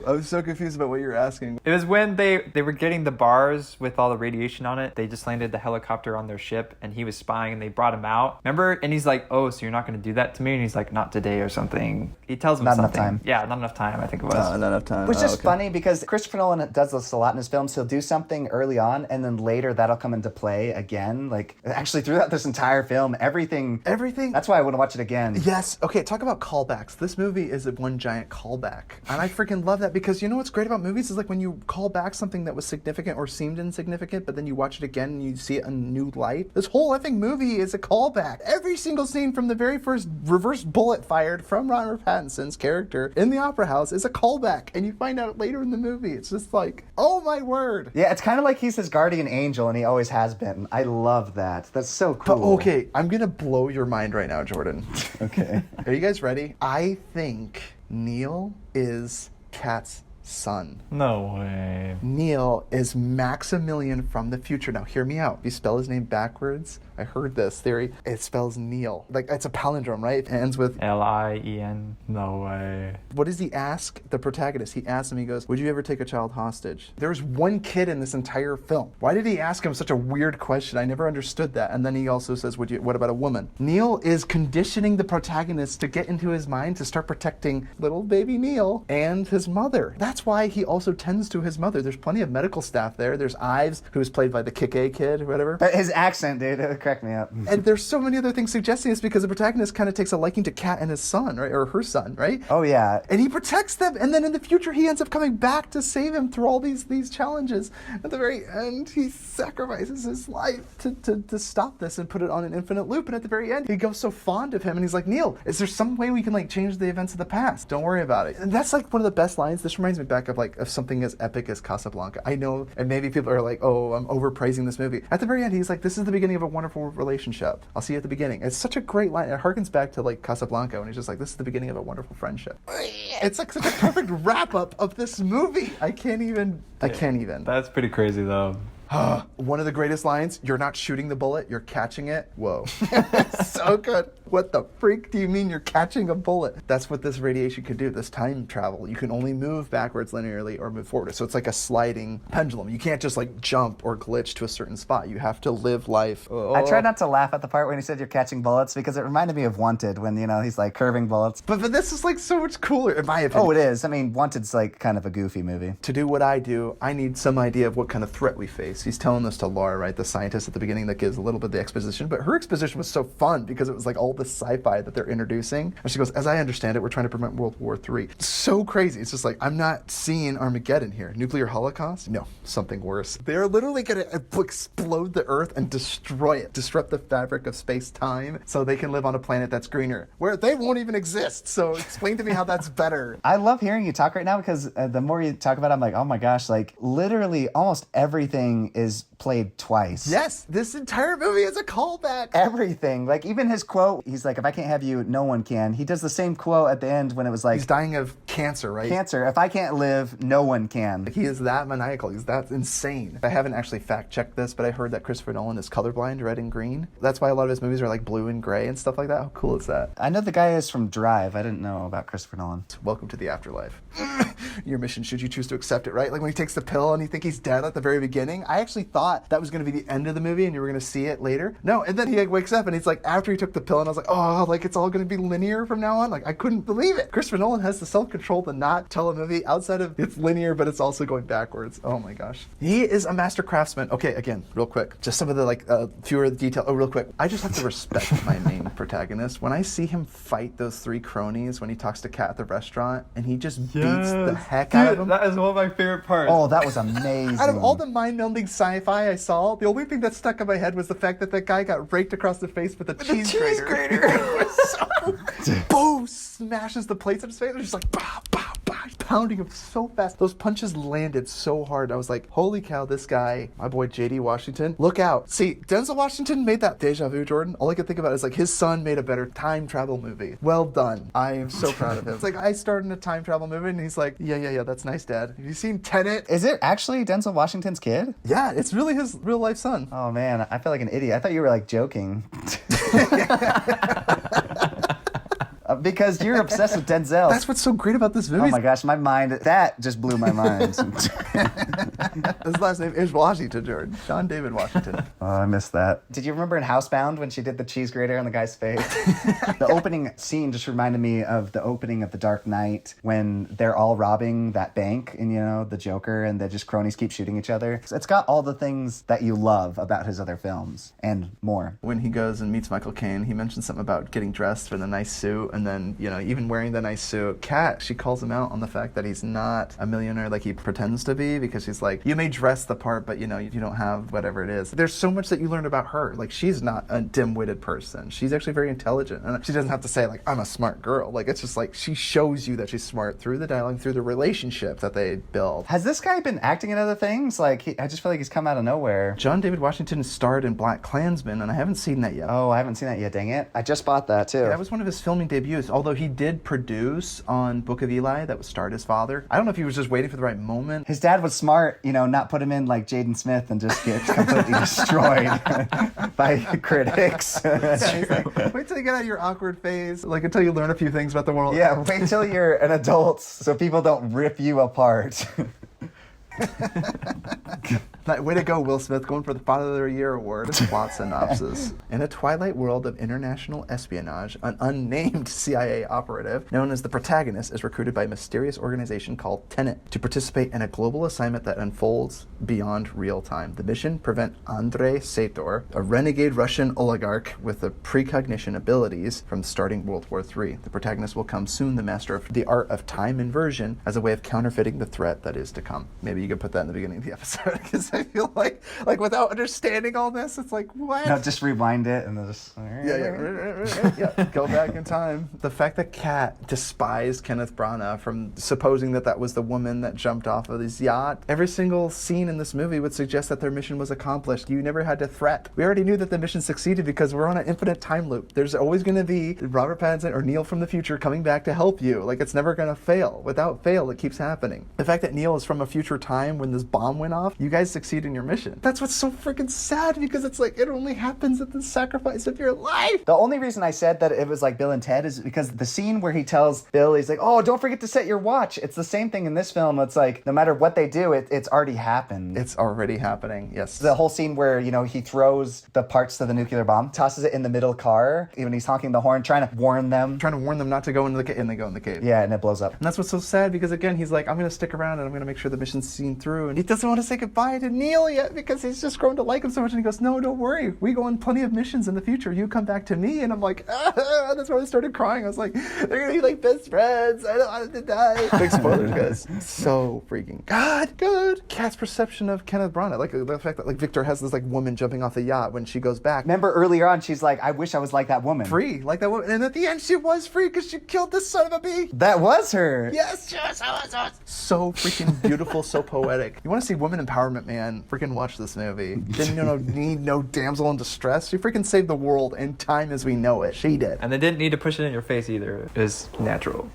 I was so confused about what you were asking. It was when they were getting the bars with all the radiation on it. They just landed the helicopter on their ship and he was spying and they brought him out. Remember? And he's like, oh, so you're not going to do that to me? And he's like, not today or something. He tells him not something. Enough time. Yeah, not enough time, I think it was. Not enough time. Which is funny because Christopher Nolan does this a lot in his films. He'll do something early on and then later that'll come into play again. Like, actually throughout this entire film, everything. That's why I want to watch it again. Yes. Okay, talk about callbacks. This movie is a one giant callback. And I freaking love that because you know what's great about movies is like when you call back something that was significant or seemed insignificant, but then you watch it again and you see it in a new light. This whole effing movie is a callback. Every single scene from the very first reverse bullet fired from Robert Pattinson's character in the opera house is a callback, and you find out later in the movie. It's just like, oh my word. Yeah, it's kind of like he's his guardian angel and he always has been. I love that. That's so cool. But okay, I'm gonna blow your mind right now, Jordan. Okay. Are you guys ready? I think Neil is Kat's son. No way. Neil is Maximilian from the future. Now, hear me out. If you spell his name backwards, I heard this theory, it spells Neil. Like, it's a palindrome, right? It ends with Lien. No way. What does he ask the protagonist? He asks him, he goes, would you ever take a child hostage? There's one kid in this entire film. Why did he ask him such a weird question? I never understood that. And then he also says, what about a woman? Neil is conditioning the protagonist to get into his mind to start protecting little baby Neil and his mother. That's why he also tends to his mother. There's plenty of medical staff there. There's Ives, who's played by the Kick-A kid or whatever. But his accent, dude, it cracked me up. And there's so many other things suggesting this because the protagonist kind of takes a liking to Kat and his son, right? Or her son, right? Oh, yeah. And he protects them. And then in the future, he ends up coming back to save him through all these challenges. At the very end, he sacrifices his life to stop this and put it on an infinite loop. And at the very end, he goes so fond of him. And he's like, Neil, is there some way we can like change the events of the past? Don't worry about it. And that's like one of the best lines. This reminds me back of something as epic as Casablanca. I know, and maybe people are like, oh, I'm overpraising this movie. At the very end, he's like, this is the beginning of a wonderful relationship. I'll see you at the beginning. It's such a great line. It harkens back to like Casablanca when he's just like, this is the beginning of a wonderful friendship. It's like such a perfect wrap up of this movie. I can't even. That's pretty crazy though. One of the greatest lines, you're not shooting the bullet, you're catching it. Whoa. So good. What the freak do you mean you're catching a bullet? That's what this radiation could do, this time travel. You can only move backwards linearly or move forward. So it's like a sliding pendulum. You can't just like jump or glitch to a certain spot. You have to live life. I tried not to laugh at the part when he said you're catching bullets because it reminded me of Wanted when, you know, he's like curving bullets. But this is like so much cooler, in my opinion. Oh, it is. I mean, Wanted's like kind of a goofy movie. To do what I do, I need some idea of what kind of threat we face. He's telling this to Laura, right, the scientist at the beginning that gives a little bit of the exposition, but her exposition was so fun because it was like all this sci-fi that they're introducing. And she goes, as I understand it, we're trying to prevent World War III. So crazy. It's just like, I'm not seeing Armageddon here. Nuclear holocaust? No, something worse. They're literally going to explode the Earth and destroy it, disrupt the fabric of space-time so they can live on a planet that's greener, where they won't even exist. So explain to me how that's better. I love hearing you talk right now because the more you talk about it, I'm like, oh my gosh, like literally almost everything is played twice. Yes, this entire movie is a callback. Everything. Like even his quote, he's like, if I can't have you, no one can. He does the same quote at the end when it was like, he's dying of cancer, right? Cancer. If I can't live, no one can. He is that maniacal. He's that insane. I haven't actually fact-checked this, but I heard that Christopher Nolan is colorblind, red and green. That's why a lot of his movies are like blue and gray and stuff like that. How cool is that? I know the guy is from Drive. I didn't know about Christopher Nolan. Welcome to the afterlife. Your mission, should you choose to accept it, right? Like when he takes the pill and you think he's dead at the very beginning. I actually thought that was going to be the end of the movie and you were going to see it later. No, and then he like wakes up and he's like, after he took the pill, and I was like, like, oh, like it's all going to be linear from now on. Like I couldn't believe it. Christopher Nolan has the self-control to not tell a movie outside of it's linear, but it's also going backwards. Oh my gosh. He is a master craftsman. Okay, again, real quick, just some of the like fewer detail. Oh, real quick. I just have to respect my main protagonist. When I see him fight those three cronies when he talks to Kat at the restaurant and he just beats the heck out of them. That is one of my favorite parts. Oh, that was amazing. Out of all the mind-melding sci-fi I saw, the only thing that stuck in my head was the fact that that guy got raked across the face with a cheese grater. It was so boom, smashes the plates in his face. It's just like pow, pow, pow, pounding him so fast. Those punches landed so hard. I was like, holy cow, this guy, my boy J.D. Washington, look out. See, Denzel Washington made that deja vu, Jordan. All I could think about is like his son made a better time travel movie. Well done. I am so proud of him. It's like I starred in a time travel movie and he's like, yeah, that's nice, Dad. Have you seen Tenet? Is it actually Denzel Washington's kid? Yeah, it's really his real life son. Oh man, I feel like an idiot. I thought you were like joking. Because you're obsessed with Denzel. That's what's so great about this movie. Oh my gosh, my mind, that just blew my mind. His last name is Washington, Jordan. John David Washington. Oh, I missed that. Did you remember in Housebound when she did the cheese grater on the guy's face? The opening scene just reminded me of the opening of The Dark Knight when they're all robbing that bank and, you know, the Joker and the just cronies keep shooting each other. It's got all the things that you love about his other films and more. When he goes and meets Michael Caine, he mentions something about getting dressed for the nice suit and then, you know, even wearing the nice suit. Kat, she calls him out on the fact that he's not a millionaire like he pretends to be because she's like, you may dress the part, but, you know, you don't have whatever it is. There's so much that you learn about her. Like, she's not a dim-witted person. She's actually very intelligent. And she doesn't have to say, like, I'm a smart girl. Like, it's just like she shows you that she's smart through the dialogue, through the relationship that they build. Has this guy been acting in other things? Like, I just feel like he's come out of nowhere. John David Washington starred in Black Klansman, and I haven't seen that yet. Oh, I haven't seen that yet, dang it. I just bought that, too. That was one of his filming debuts, although he did produce on Book of Eli that was starred his father. I don't know if he was just waiting for the right moment. His dad was smart, you know, not put him in like Jaden Smith and just get completely destroyed by critics. Like, wait till you get out of your awkward phase, like until you learn a few things about the world. Yeah, wait till you're an adult so people don't rip you apart. Way to go, Will Smith, going for the Father of the Year award. Plot synopsis. In a twilight world of international espionage, an unnamed CIA operative, known as the protagonist, is recruited by a mysterious organization called Tenet to participate in a global assignment that unfolds beyond real time. The mission: prevent Andrei Sator, a renegade Russian oligarch with the precognition abilities, from starting World War III. The protagonist will come soon the master of the art of time inversion as a way of counterfeiting the threat that is to come. Maybe you could put that in the beginning of the episode, because I feel like without understanding all this, it's like, what? No, just rewind it and then just... Yeah, go back in time. The fact that Kat despised Kenneth Branagh from supposing that was the woman that jumped off of his yacht. Every single scene in this movie would suggest that their mission was accomplished. You never had to threat. We already knew that the mission succeeded because we're on an infinite time loop. There's always going to be Robert Pattinson or Neil from the future coming back to help you. Like, it's never going to fail. Without fail, it keeps happening. The fact that Neil is from a future time when this bomb went off, you guys succeed in your mission. That's what's so freaking sad, because it's like, it only happens at the sacrifice of your life. The only reason I said that it was like Bill and Ted is because the scene where he tells Bill, he's like, oh, don't forget to set your watch. It's the same thing in this film. It's like, no matter what they do, it's already happened. It's already happening, yes. The whole scene where, you know, he throws the parts to the nuclear bomb, tosses it in the middle car, even he's honking the horn, trying to warn them. Trying to warn them not to go into the cave, and they go in the cave. Yeah, and it blows up. And that's what's so sad, because again, he's like, I'm going to stick around and I'm going to make sure the mission's seen through. And he doesn't want to say goodbye to Neil yet, because he's just grown to like him so much. And he goes, no, don't worry. We go on plenty of missions in the future. You come back to me. And I'm like, that's why I started crying. I was like, they're going to be like best friends. I don't want to die. Big spoilers, guys. So freaking good. Kat's perception of Kenneth Branagh. Like the fact that like Victor has this like woman jumping off the yacht when she goes back. Remember earlier on, she's like, I wish I was like that woman. Free, like that woman. And at the end, she was free because she killed this son of a bee. That was her. Yes, she was. So freaking beautiful, so poetic. You want to see women empowerment, man? Freaking watch this movie. Didn't need no damsel in distress. She freaking saved the world and time as we know it. She did. And they didn't need to push it in your face either. It was natural.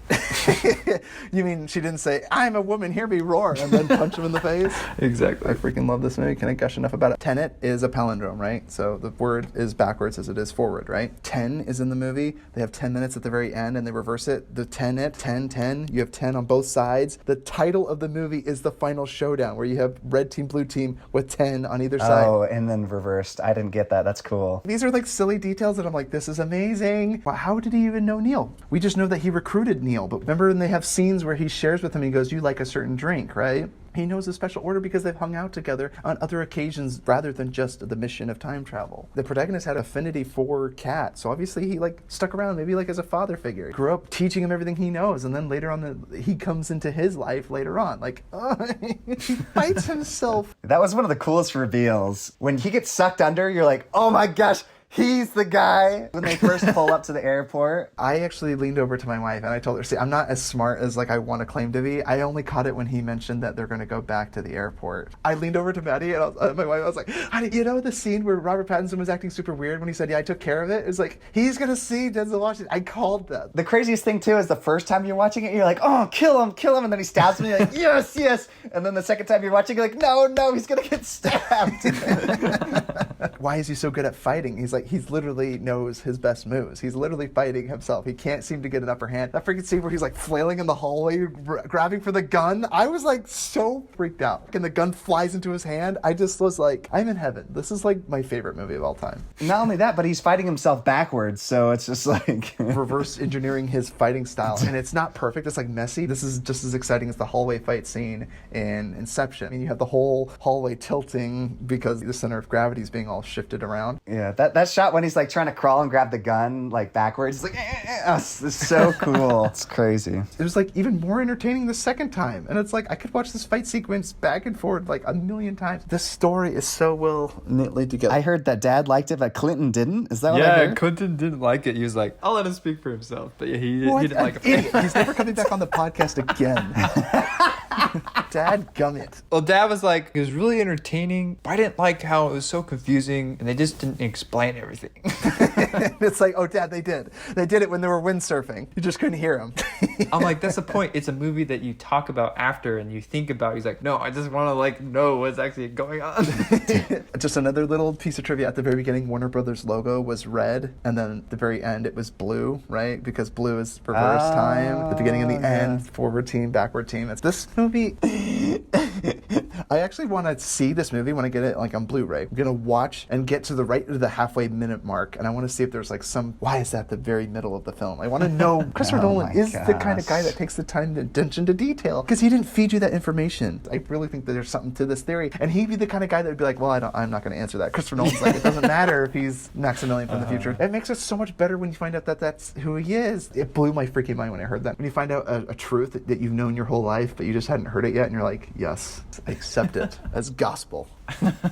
You mean she didn't say, I'm a woman, hear me roar, and then punch him in the face? Exactly. I freaking love this movie. Can I gush enough about it? Tenet is a palindrome, right? So the word is backwards as it is forward, right? 10 is in the movie. They have 10 minutes at the very end and they reverse it. The Tenet, 10, 10. You have 10 on both sides. The title of the movie is the final final showdown where you have red team, blue team with 10 on either side. Oh, and then reversed. I didn't get that. That's cool. These are like silly details that I'm like, this is amazing. Wow, how did he even know Neil? We just know that he recruited Neil. But remember when they have scenes where he shares with him, he goes, you like a certain drink, right? He knows a special order because they've hung out together on other occasions rather than just the mission of time travel. The protagonist had affinity for Kat, so obviously he like stuck around, maybe like as a father figure. Grew up teaching him everything he knows, and then later on he comes into his life later on. Like, he fights himself. That was one of the coolest reveals. When he gets sucked under, you're like, oh my gosh, he's the guy. When they first pull up to the airport. I actually leaned over to my wife and I told her, see, I'm not as smart as like I want to claim to be. I only caught it when he mentioned that they're going to go back to the airport. I leaned over to Maddie and my wife, I was like, honey, you know the scene where Robert Pattinson was acting super weird when he said, yeah, I took care of it? It's like, he's going to see Denzel Washington. I called that. The craziest thing too is the first time you're watching it, you're like, oh, kill him. And then he stabs me. You're like, yes. And then the second time you're watching, you're like, no, he's going to get stabbed. Why is he so good at fighting? He's literally knows his best moves. He's literally fighting himself. He can't seem to get an upper hand. That freaking scene where he's like flailing in the hallway, grabbing for the gun. I was like so freaked out. And the gun flies into his hand. I just was like, I'm in heaven. This is like my favorite movie of all time. Not only that, but he's fighting himself backwards. So it's just like reverse engineering his fighting style. And it's not perfect. It's like messy. This is just as exciting as the hallway fight scene in Inception. I mean, you have the whole hallway tilting because the center of gravity is being all shifted around. Yeah, that shot when he's like trying to crawl and grab the gun like backwards, it's like it's so cool. It's crazy. It was like even more entertaining the second time, and it's like I could watch this fight sequence back and forth like a million times. This story is so well knit together. I heard that Dad liked it, but Clinton didn't. Is that what I heard? Yeah, Clinton didn't like it. He was like, I'll let him speak for himself. But yeah, he didn't like it. He's never coming back on the podcast again. Dad gummit. Well, Dad was like, it was really entertaining, but I didn't like how it was so confusing and they just didn't explain everything. It's like, oh, Dad, they did. They did it when they were windsurfing. You just couldn't hear them. I'm like, that's the point. It's a movie that you talk about after and you think about. He's like, no, I just want to like know what's actually going on. Just another little piece of trivia. At the very beginning, Warner Brothers logo was red, and then at the very end, it was blue, right? Because blue is reverse time. At the beginning and the end, forward team, backward team. It's this movie. I actually want to see this movie when I get it like on Blu-ray. I'm gonna watch and get to the halfway minute mark, and I want to see if there's like why is that the very middle of the film? I want to know. Christopher Nolan is the kind of guy that takes the time and attention to detail because he didn't feed you that information. I really think that there's something to this theory, and he'd be the kind of guy that would be like, well, I'm not going to answer that. Christopher Nolan's like, it doesn't matter if he's Maximilian from the future. It makes it so much better when you find out that that's who he is. It blew my freaking mind when I heard that. When you find out a truth that you've known your whole life, but you just hadn't heard it yet, and you're like, yes, I accept it as gospel.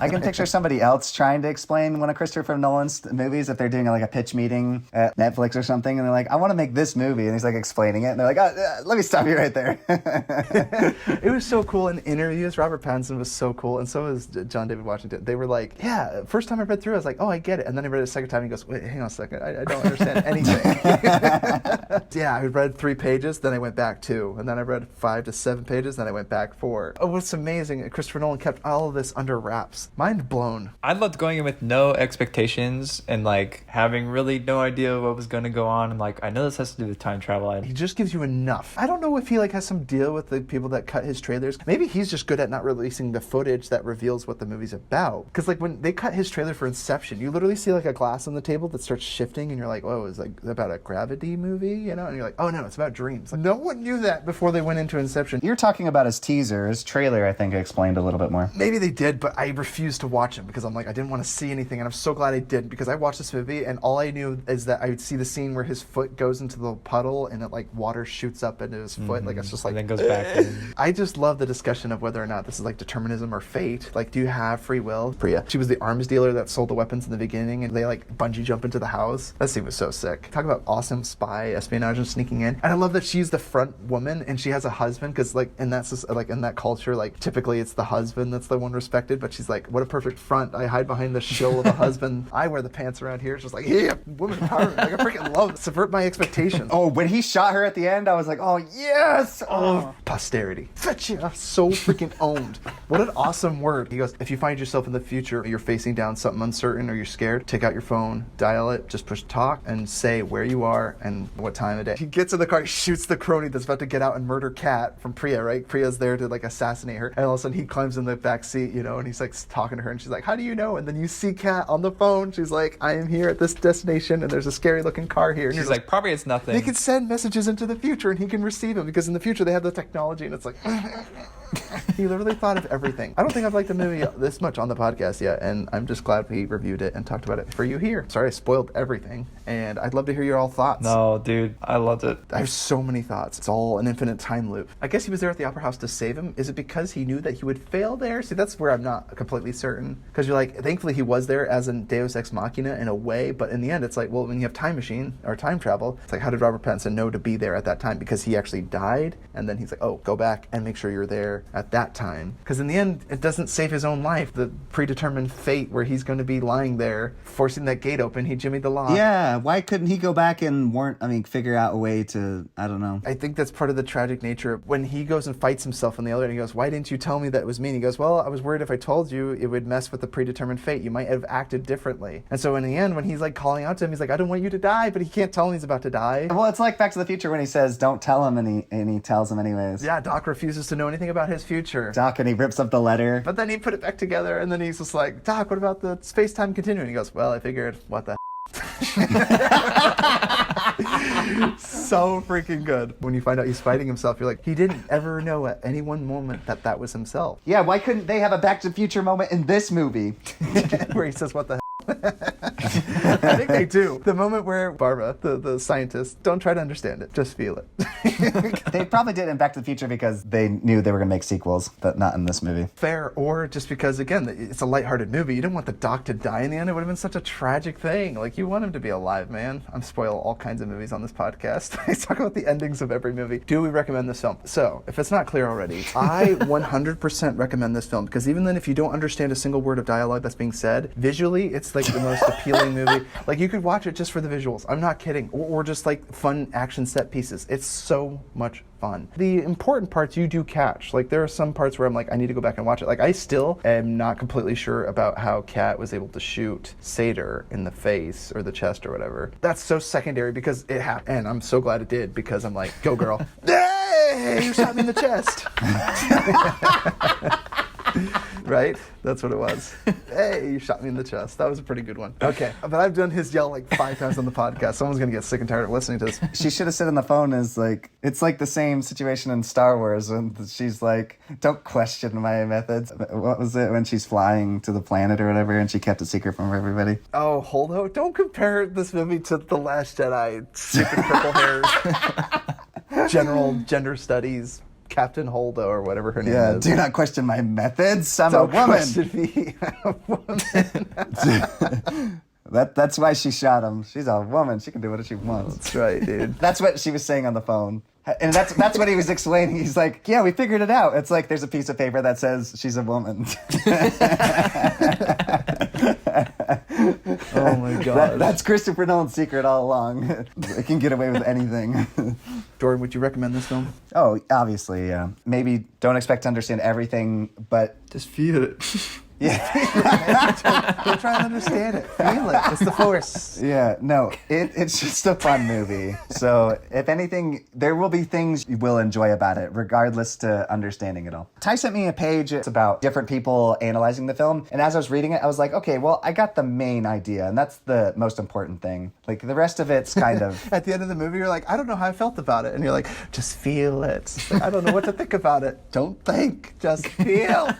I can picture somebody else trying to explain one of Christopher Nolan's movies if they're doing like a pitch meeting at Netflix or something, and they're like, I want to make this movie, and he's like explaining it, and they're like, let me stop you right there. It was so cool in interviews. Robert Pattinson was so cool, and so was John David Washington. They were like, yeah, first time I read through, I was like, oh, I get it. And then I read it a second time, and he goes, wait, hang on a second, I don't understand anything. Yeah, I read 3 pages, then I went back 2, and then I read 5 to 7 pages, then I went back 4. Oh, what's amazing, Christopher Nolan kept all of this under wraps. Mind blown. I loved going in with no expectations and like having really no idea what was going to go on. And like, I know this has to do with time travel. He just gives you enough. I don't know if he like has some deal with the people that cut his trailers. Maybe he's just good at not releasing the footage that reveals what the movie's about. Because like when they cut his trailer for Inception, you literally see like a glass on the table that starts shifting, and you're like, whoa, is like about a gravity movie, you know? And you're like, oh no, it's about dreams. Like, no one knew that before they went into Inception. You're talking about his teaser, his trailer. I think explained a little bit more. Maybe they did, but I refused to watch him because I'm like, I didn't want to see anything, and I'm so glad I did, because I watched this movie and all I knew is that I would see the scene where his foot goes into the puddle and it like water shoots up into his foot, like it's just like, and then goes back in. I just love the discussion of whether or not this is like determinism or fate. Like, do you have free will? Priya, she was the arms dealer that sold the weapons in the beginning, and they like bungee jump into the house. That scene was so sick. Talk about awesome spy espionage and sneaking in. And I love that she's the front woman and she has a husband, because like in that culture, like typically it's the husband that's the one respected, but she's like, what a perfect front. I hide behind the shill of a husband. I wear the pants around here. It's just like, yeah, woman empowerment. Like, I freaking love it. Subvert my expectations. Oh, when he shot her at the end, I was like, oh, yes! Oh, posterity. Fetcha. So freaking owned. What an awesome word. He goes, if you find yourself in the future, you're facing down something uncertain or you're scared, take out your phone, dial it, just push talk, and say where you are and what time of day. He gets in the car, he shoots the crony that's about to get out and murder Kat from Priya, right? Priya's there to like assassinate her. And all of a sudden he climbs in the back seat, you know, and he's like talking to her and she's like, how do you know? And then you see Kat on the phone. She's like, I am here at this destination and there's a scary looking car here. And She's like, probably it's nothing. they can send messages into the future and he can receive them because in the future they have the technology and it's like he literally thought of everything. I don't think I've liked the movie this much on the podcast yet, and I'm just glad we reviewed it and talked about it for you here. Sorry I spoiled everything, and I'd love to hear your all thoughts. No, dude, I loved it. I have so many thoughts. It's all an infinite time loop. I guess he was there at the Opera House to save him. Is it because he knew that he would fail there? See, that's where I'm not completely certain. Because you're like, thankfully he was there as a Deus Ex Machina in a way, but in the end it's like, well, when you have time machine or time travel, it's like, how did Robert Pattinson know to be there at that time? Because he actually died, and then he's like, oh, go back and make sure you're there at that time. Because in the end, it doesn't save his own life. The predetermined fate where he's going to be lying there, forcing that gate open, he jimmied the lock. Yeah, why couldn't he go back and figure out a way to, I don't know. I think that's part of the tragic nature. When he goes and fights himself in the elevator, and he goes, why didn't you tell me that it was me? And he goes, well, I was worried if I told you, it would mess with the predetermined fate. You might have acted differently. And so in the end, when he's like calling out to him, he's like, I don't want you to die, but he can't tell him he's about to die. Well, it's like Back to the Future when he says, don't tell him, and he tells him anyways. Yeah, Doc refuses to know anything about his future. Doc, and he rips up the letter. But then he put it back together, and then he's just like, Doc, what about the space-time continuum? He goes, well, I figured, what the so freaking good. When you find out he's fighting himself, you're like, he didn't ever know at any one moment that that was himself. Yeah, why couldn't they have a Back to the Future moment in this movie? Where he says, what the I think they do. The moment where Barbara, the scientist, don't try to understand it, just feel it. They probably did in Back to the Future because they knew they were going to make sequels, but not in this movie. Fair, or just because, again, it's a lighthearted movie. You don't want the doc to die in the end. It would have been such a tragic thing. Like, you want him to be alive, man. I'm spoiling all kinds of movies on this podcast. I talk about the endings of every movie. Do we recommend this film? So, if it's not clear already, I 100% recommend this film, because even then, if you don't understand a single word of dialogue that's being said, visually, it's like the most appealing movie. Like, you could watch it just for the visuals. I'm not kidding. Or just like fun action set pieces. It's so much fun. The important parts you do catch. Like, there are some parts where I'm like, I need to go back and watch it. Like, I still am not completely sure about how Kat was able to shoot Sator in the face or the chest or whatever. That's so secondary because it happened. And I'm so glad it did, because I'm like, go girl. Hey, you shot me in the chest. Right? That's what it was. Hey, you shot me in the chest. That was a pretty good one. Okay. But I've done his yell like 5 times on the podcast. Someone's going to get sick and tired of listening to this. She should have said on the phone is like, it's like the same situation in Star Wars when she's like, don't question my methods. What was it when she's flying to the planet or whatever and she kept it secret from everybody? Oh, Holdo, don't compare this movie to The Last Jedi. Stupid purple hairs. General gender studies. Captain Holdo or whatever her name is. Do not question my methods. I'm Don't a woman. question me. I'm a woman. That's why she shot him. She's a woman. She can do what she wants. That's right, dude. That's what she was saying on the phone. And that's what he was explaining. He's like, yeah, we figured it out. It's like there's a piece of paper that says she's a woman. Oh my god. That's Christopher Nolan's secret all along. They can get away with anything. Jordan, would you recommend this film? Oh, obviously, yeah. Maybe don't expect to understand everything, but Just feel it. Don't try and understand it. Feel it. It's the force. yeah, no, it's just a fun movie. So if anything, there will be things you will enjoy about it, regardless to understanding it all. Ty sent me a page. It's about different people analyzing the film. And as I was reading it, I was like, okay, well, I got the main idea. And that's the most important thing. Like, the rest of it's kind of... At the end of the movie, you're like, I don't know how I felt about it. And you're like, just feel it. Like, I don't know what to think about it. Don't think. Just feel.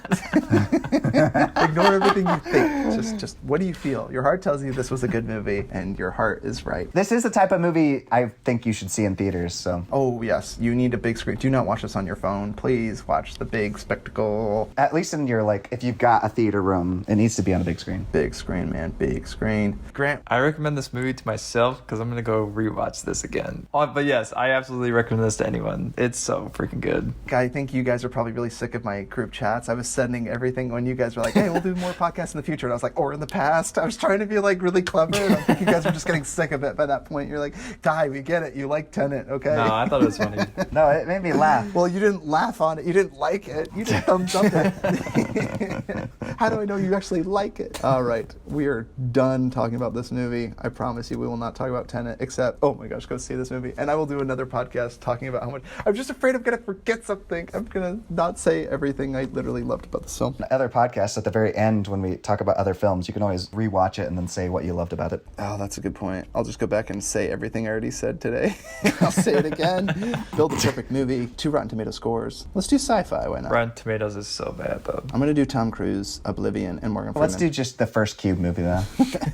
Ignore everything you think. Just what do you feel? Your heart tells you this was a good movie, and your heart is right. This is the type of movie I think you should see in theaters, so... Oh, yes. You need a big screen. Do not watch this on your phone. Please watch the big spectacle. At least in your, like, if you've got a theater room, it needs to be on a big screen. Big screen, man. Big screen. Grant. I recommend this movie to myself because I'm going to go rewatch this again. But yes, I absolutely recommend this to anyone. It's so freaking good. I think you guys are probably really sick of my group chats. I was sending everything when you guys were like, hey, we'll do more podcasts in the future. And I was like, or in the past. I was trying to be like really clever. And I think you guys were just getting sick of it by that point. You're like, Ty, we get it. You like Tenet, okay? No, I thought it was funny. No, it made me laugh. Well, you didn't laugh on it. You didn't like it. You just thumbs up it. How do I know you actually like it? All right. We are done talking about this movie. I promise you we will not talk about Tenet except, oh my gosh, go see this movie. And I will do another podcast talking about how much. I'm just afraid I'm going to forget something. I'm going to not say everything I literally loved about this film. Other podcasts at the very end, when we talk about other films, you can always rewatch it and then say what you loved about it. Oh, that's a good point. I'll just go back and say everything I already said today. I'll say it again. Build a perfect movie. 2 Rotten Tomato scores. Let's do sci-fi. Why not? Rotten Tomatoes is so bad, though. I'm going to do Tom Cruise, Oblivion, and Morgan Freeman. Let's do just the first Cube movie, though.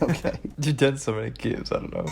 Okay. You've done so many cubes, I don't know.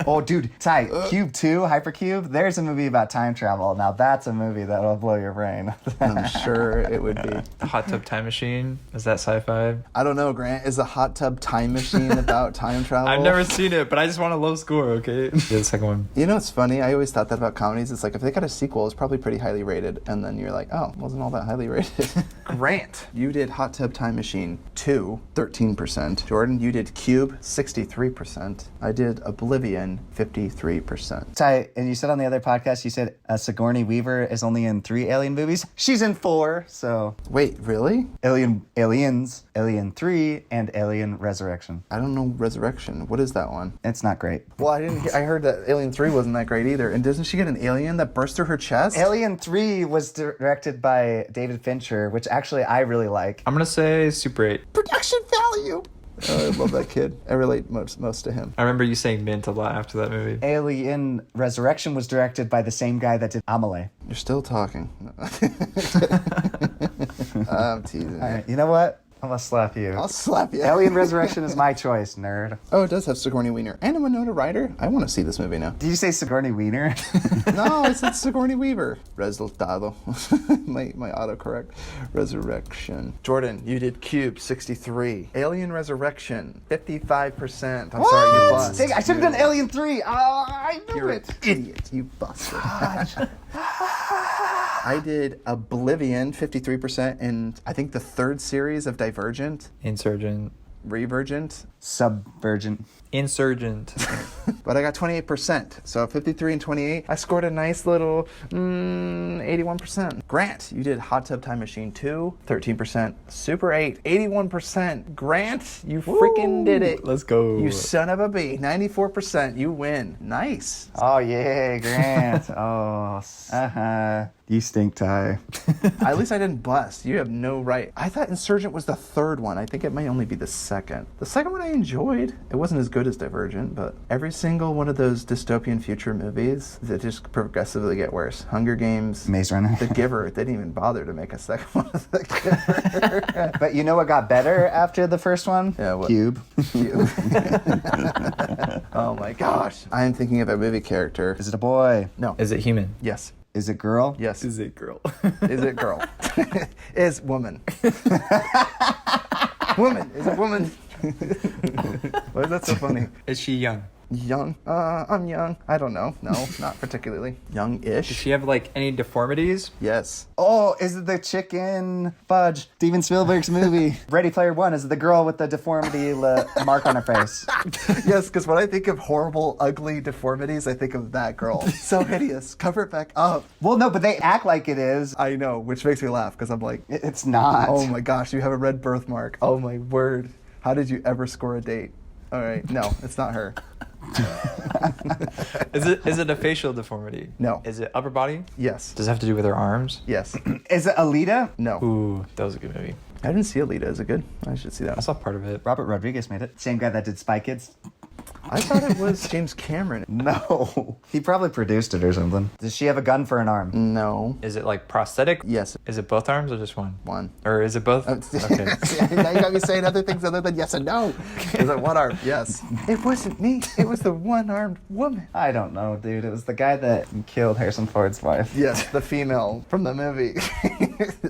Oh, dude, Ty, Cube 2, Hypercube, there's a movie about time travel. Now, that's a movie that will blow your brain. I'm sure it would be. The Hot Tub Time Machine, is that sci-fi? I don't know, Grant. Is the Hot Tub Time Machine about time travel? I've never seen it, but I just want a low score, okay? The second one. You know, it's funny. I always thought that about comedies. It's like if they got a sequel, it's probably pretty highly rated. And then you're like, oh, wasn't all that highly rated. Grant, you did Hot Tub Time Machine 2, 13%. Jordan, you did Cube, 63%. I did Oblivion, 53%. Ty, and you said on the other podcast, you said Sigourney Weaver is only in 3 Alien movies. She's in 4, so... Wait, really? Aliens, Alien 3, and Alien Resurrection. I don't know Resurrection. What is that one? It's not great. Well, I heard that Alien 3 wasn't that great either. And doesn't she get an alien that burst through her chest? Alien 3 was directed by David Fincher, which actually I really like. I'm gonna say Super 8. Production value! Oh, I love that kid. I relate most to him. I remember you saying mint a lot after that movie. Alien Resurrection was directed by the same guy that did Amelie. You're still talking. I'm teasing. All right, you know what? I'm gonna slap you. I'll slap you. Alien Resurrection is my choice, nerd. Oh, it does have Sigourney Weaver and a Winona Ryder. I want to see this movie now. Did you say Sigourney Weaver? No, I said Sigourney Weaver. Resultado. my autocorrect. Resurrection. Jordan, you did Cube, 63. Alien Resurrection, 55%. I'm sorry, you bust. Dang, I should have done Alien 3. Oh, I knew You're it. an idiot. You busted. I did Oblivion, 53%, and I think the 3rd series of Divergent. Insurgent. Revergent. Subvergent. Insurgent. But I got 28%. So 53 and 28. I scored a nice little 81%. Grant, you did Hot Tub Time Machine 2, 13%. Super 8, 81%. Grant, you freaking did it. Let's go. You son of a bee. 94%. You win. Nice. Oh, yeah, Grant. Oh, you stink, Ty. At least I didn't bust. You have no right. I thought Insurgent was the 3rd one. I think it might only be the 2nd. The 2nd one I enjoyed. It wasn't as good as Divergent, but every single one of those dystopian future movies, they just progressively get worse. Hunger Games, Maze Runner. The Giver. They didn't even bother to make a second one of The Giver. But you know what got better after the first one? Yeah, what? Cube. Cube. Oh my gosh. I am thinking of a movie character. Is it a boy? No. Is it human? Yes. Is it girl? Yes. Is it girl? Is it girl? Is woman. Woman. Is it woman? Why is that so funny? Is she young? Young? I'm young. I don't know. No, not particularly. Young-ish. Does she have like any deformities? Yes. Oh, is it the chicken fudge? Steven Spielberg's movie. Ready Player One. Is it the girl with the deformity mark on her face? Yes, because when I think of horrible, ugly deformities, I think of that girl. So hideous. Cover it back up. Well, no, but they act like it is. I know, which makes me laugh because I'm like, It's not. oh my gosh, you have a red birthmark. Oh my word. How did you ever score a date? All right, no, it's not her. Is it a facial deformity? No. Is it upper body? Yes. Does it have to do with her arms? Yes. Is it Alita? No. Ooh, that was a good movie. I didn't see Alita. Is it good? I should see I that. saw part of it. Robert Rodriguez made it. Same guy that did Spy Kids. I thought it was James Cameron. No. He probably produced it or something. Does she have a gun for an arm? No. Is it like prosthetic? Yes. Is it both arms or just one? One. Or is it both? Okay. Now you got me saying other things other than yes and no. Is it one arm? Yes. It wasn't me. It was the one-armed woman. I don't know, dude. It was the guy that killed Harrison Ford's wife. Yes, the female from the movie.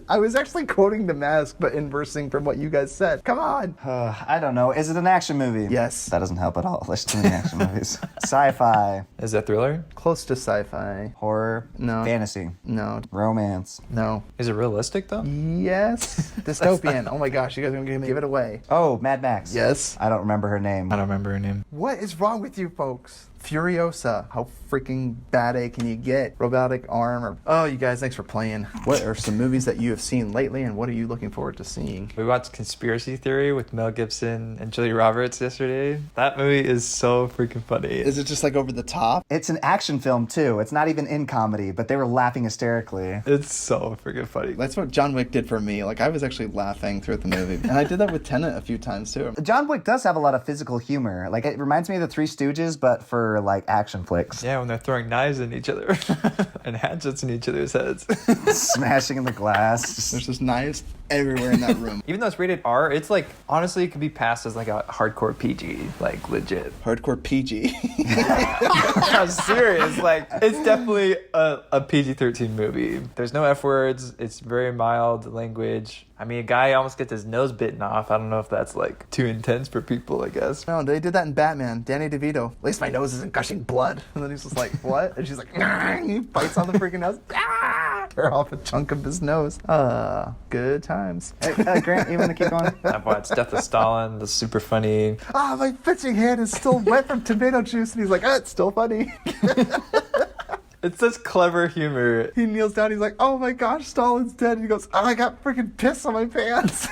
I was actually quoting The Mask, but inversing from what you guys said. Come on. I don't know. Is it an action movie? Yes. That doesn't help at all. There's too many action movies. Sci-fi. Is that thriller? Close to sci-fi. Horror. No. Fantasy. No. Romance. No. Is it realistic though? Yes. Dystopian. Oh my gosh, you guys are going to give it away. Oh, Mad Max. Yes. I don't remember her name. I don't remember her name. What is wrong with you folks? Furiosa. How freaking bad A can you get? Robotic arm or... Oh, you guys, thanks for playing. What are some movies that you have seen lately, and what are you looking forward to seeing? We watched Conspiracy Theory with Mel Gibson and Julia Roberts yesterday. That movie is so freaking funny. Is it just like over the top? It's an action film, too. It's not even in comedy, but they were laughing hysterically. It's so freaking funny. That's what John Wick did for me. Like, I was actually laughing throughout the movie. And I did that with Tenet a few times, too. John Wick does have a lot of physical humor. Like, it reminds me of the Three Stooges, but for, like, action flicks. Yeah, when they're throwing knives in each other and hatchets in each other's heads. Smashing in the glass. There's just knives everywhere in that room. Even though it's rated R, it's like, honestly, it could be passed as like a hardcore PG, like legit. Hardcore PG. I'm serious. Like, it's definitely a PG-13 movie. There's no F words. It's very mild language. I mean, a guy almost gets his nose bitten off. I don't know if that's like too intense for people, I guess. No, they did that in Batman. Danny DeVito. At least my nose isn't gushing blood. And then he's just like, what? And she's like, nah, and he bites on the freaking nose. Ah! Tear off a chunk of his nose. Good times. Hey, Grant, you want to keep going? I've watched Death of Stalin. That's super funny. My pitching hand is still wet from tomato juice. And he's like, it's still funny. It's such clever humor. He kneels down. He's like, oh my gosh, Stalin's dead. And he goes, I got freaking piss on my pants.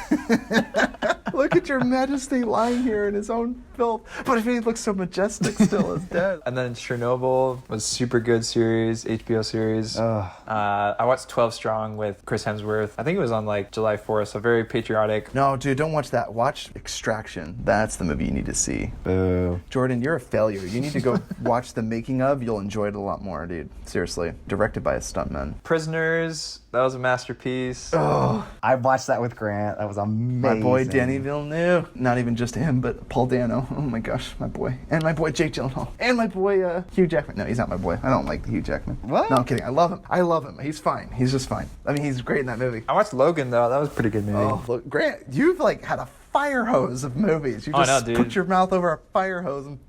Look at your majesty lying here in his own filth. But he looks so majestic still as dead. And then Chernobyl was super good series, HBO series. I watched 12 Strong with Chris Hemsworth. I think it was on like July 4th, so very patriotic. No, dude, don't watch that. Watch Extraction. That's the movie you need to see. Boo. Jordan, you're a failure. You need to go watch the making of. You'll enjoy it a lot more, dude. Seriously. Directed by a stuntman. Prisoners, that was a masterpiece. Oh, I watched that with Grant. That was amazing. my boy Danny Villeneuve. Not even just him, but Paul Dano. Oh my gosh, my boy. And my boy Jake Gyllenhaal. And my boy Hugh Jackman. No, he's not my boy. I don't like Hugh Jackman. What? No, I'm kidding. I love him. I love him. He's fine. He's just fine. I mean, he's great in that movie. I watched Logan, though. That was a pretty good movie. Oh, look, Grant, you've like had a fire hose of movies. You Oh, just no, dude. put your mouth over a fire hose and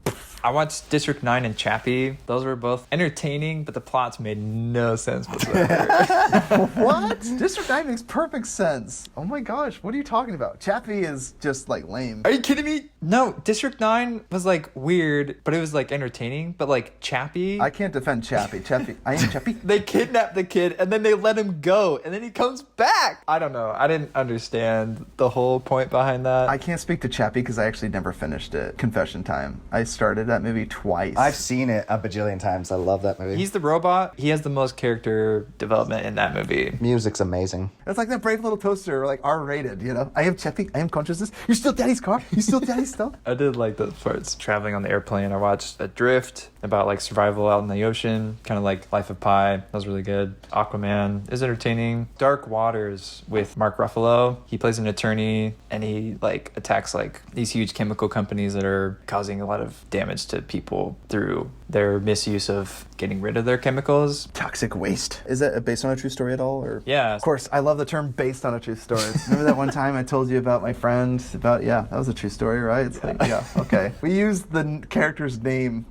I watched District 9 and Chappie. Those were both entertaining, but the plots made no sense whatsoever. What? District 9 makes perfect sense. Oh my gosh, what are you talking about? Chappie is just like lame. Are you kidding me? No, District 9 was like weird, but it was like entertaining. But like Chappie, I can't defend Chappie. I am Chappie. they kidnap the kid and then they let him go and then he comes back. I don't know. I didn't understand the whole point behind that. I can't speak to Chappie because I actually never finished it. Confession time. I started that movie twice. I've seen it a bajillion times. I love that movie. He's the robot. He has the most character development in that movie. Music's amazing. It's like that Brave Little Toaster, like R-rated, you know? I am Chappie. I am consciousness. You're still daddy's car. You still daddy's stuff. I did like those parts. Traveling on the airplane, I watched Adrift about like survival out in the ocean, kind of like Life of Pi. That was really good. Aquaman is entertaining. Dark Waters with Mark Ruffalo. He plays an attorney and he like attacks like these huge chemical companies that are causing a lot of damage to people through their misuse of getting rid of their chemicals. Toxic waste. Is that based on a true story at all? Or Yeah. Of course, I love the term based on a true story. Remember that one time I told you about my friend? Yeah, that was a true story, right? It's like, yeah, okay. We used the character's name.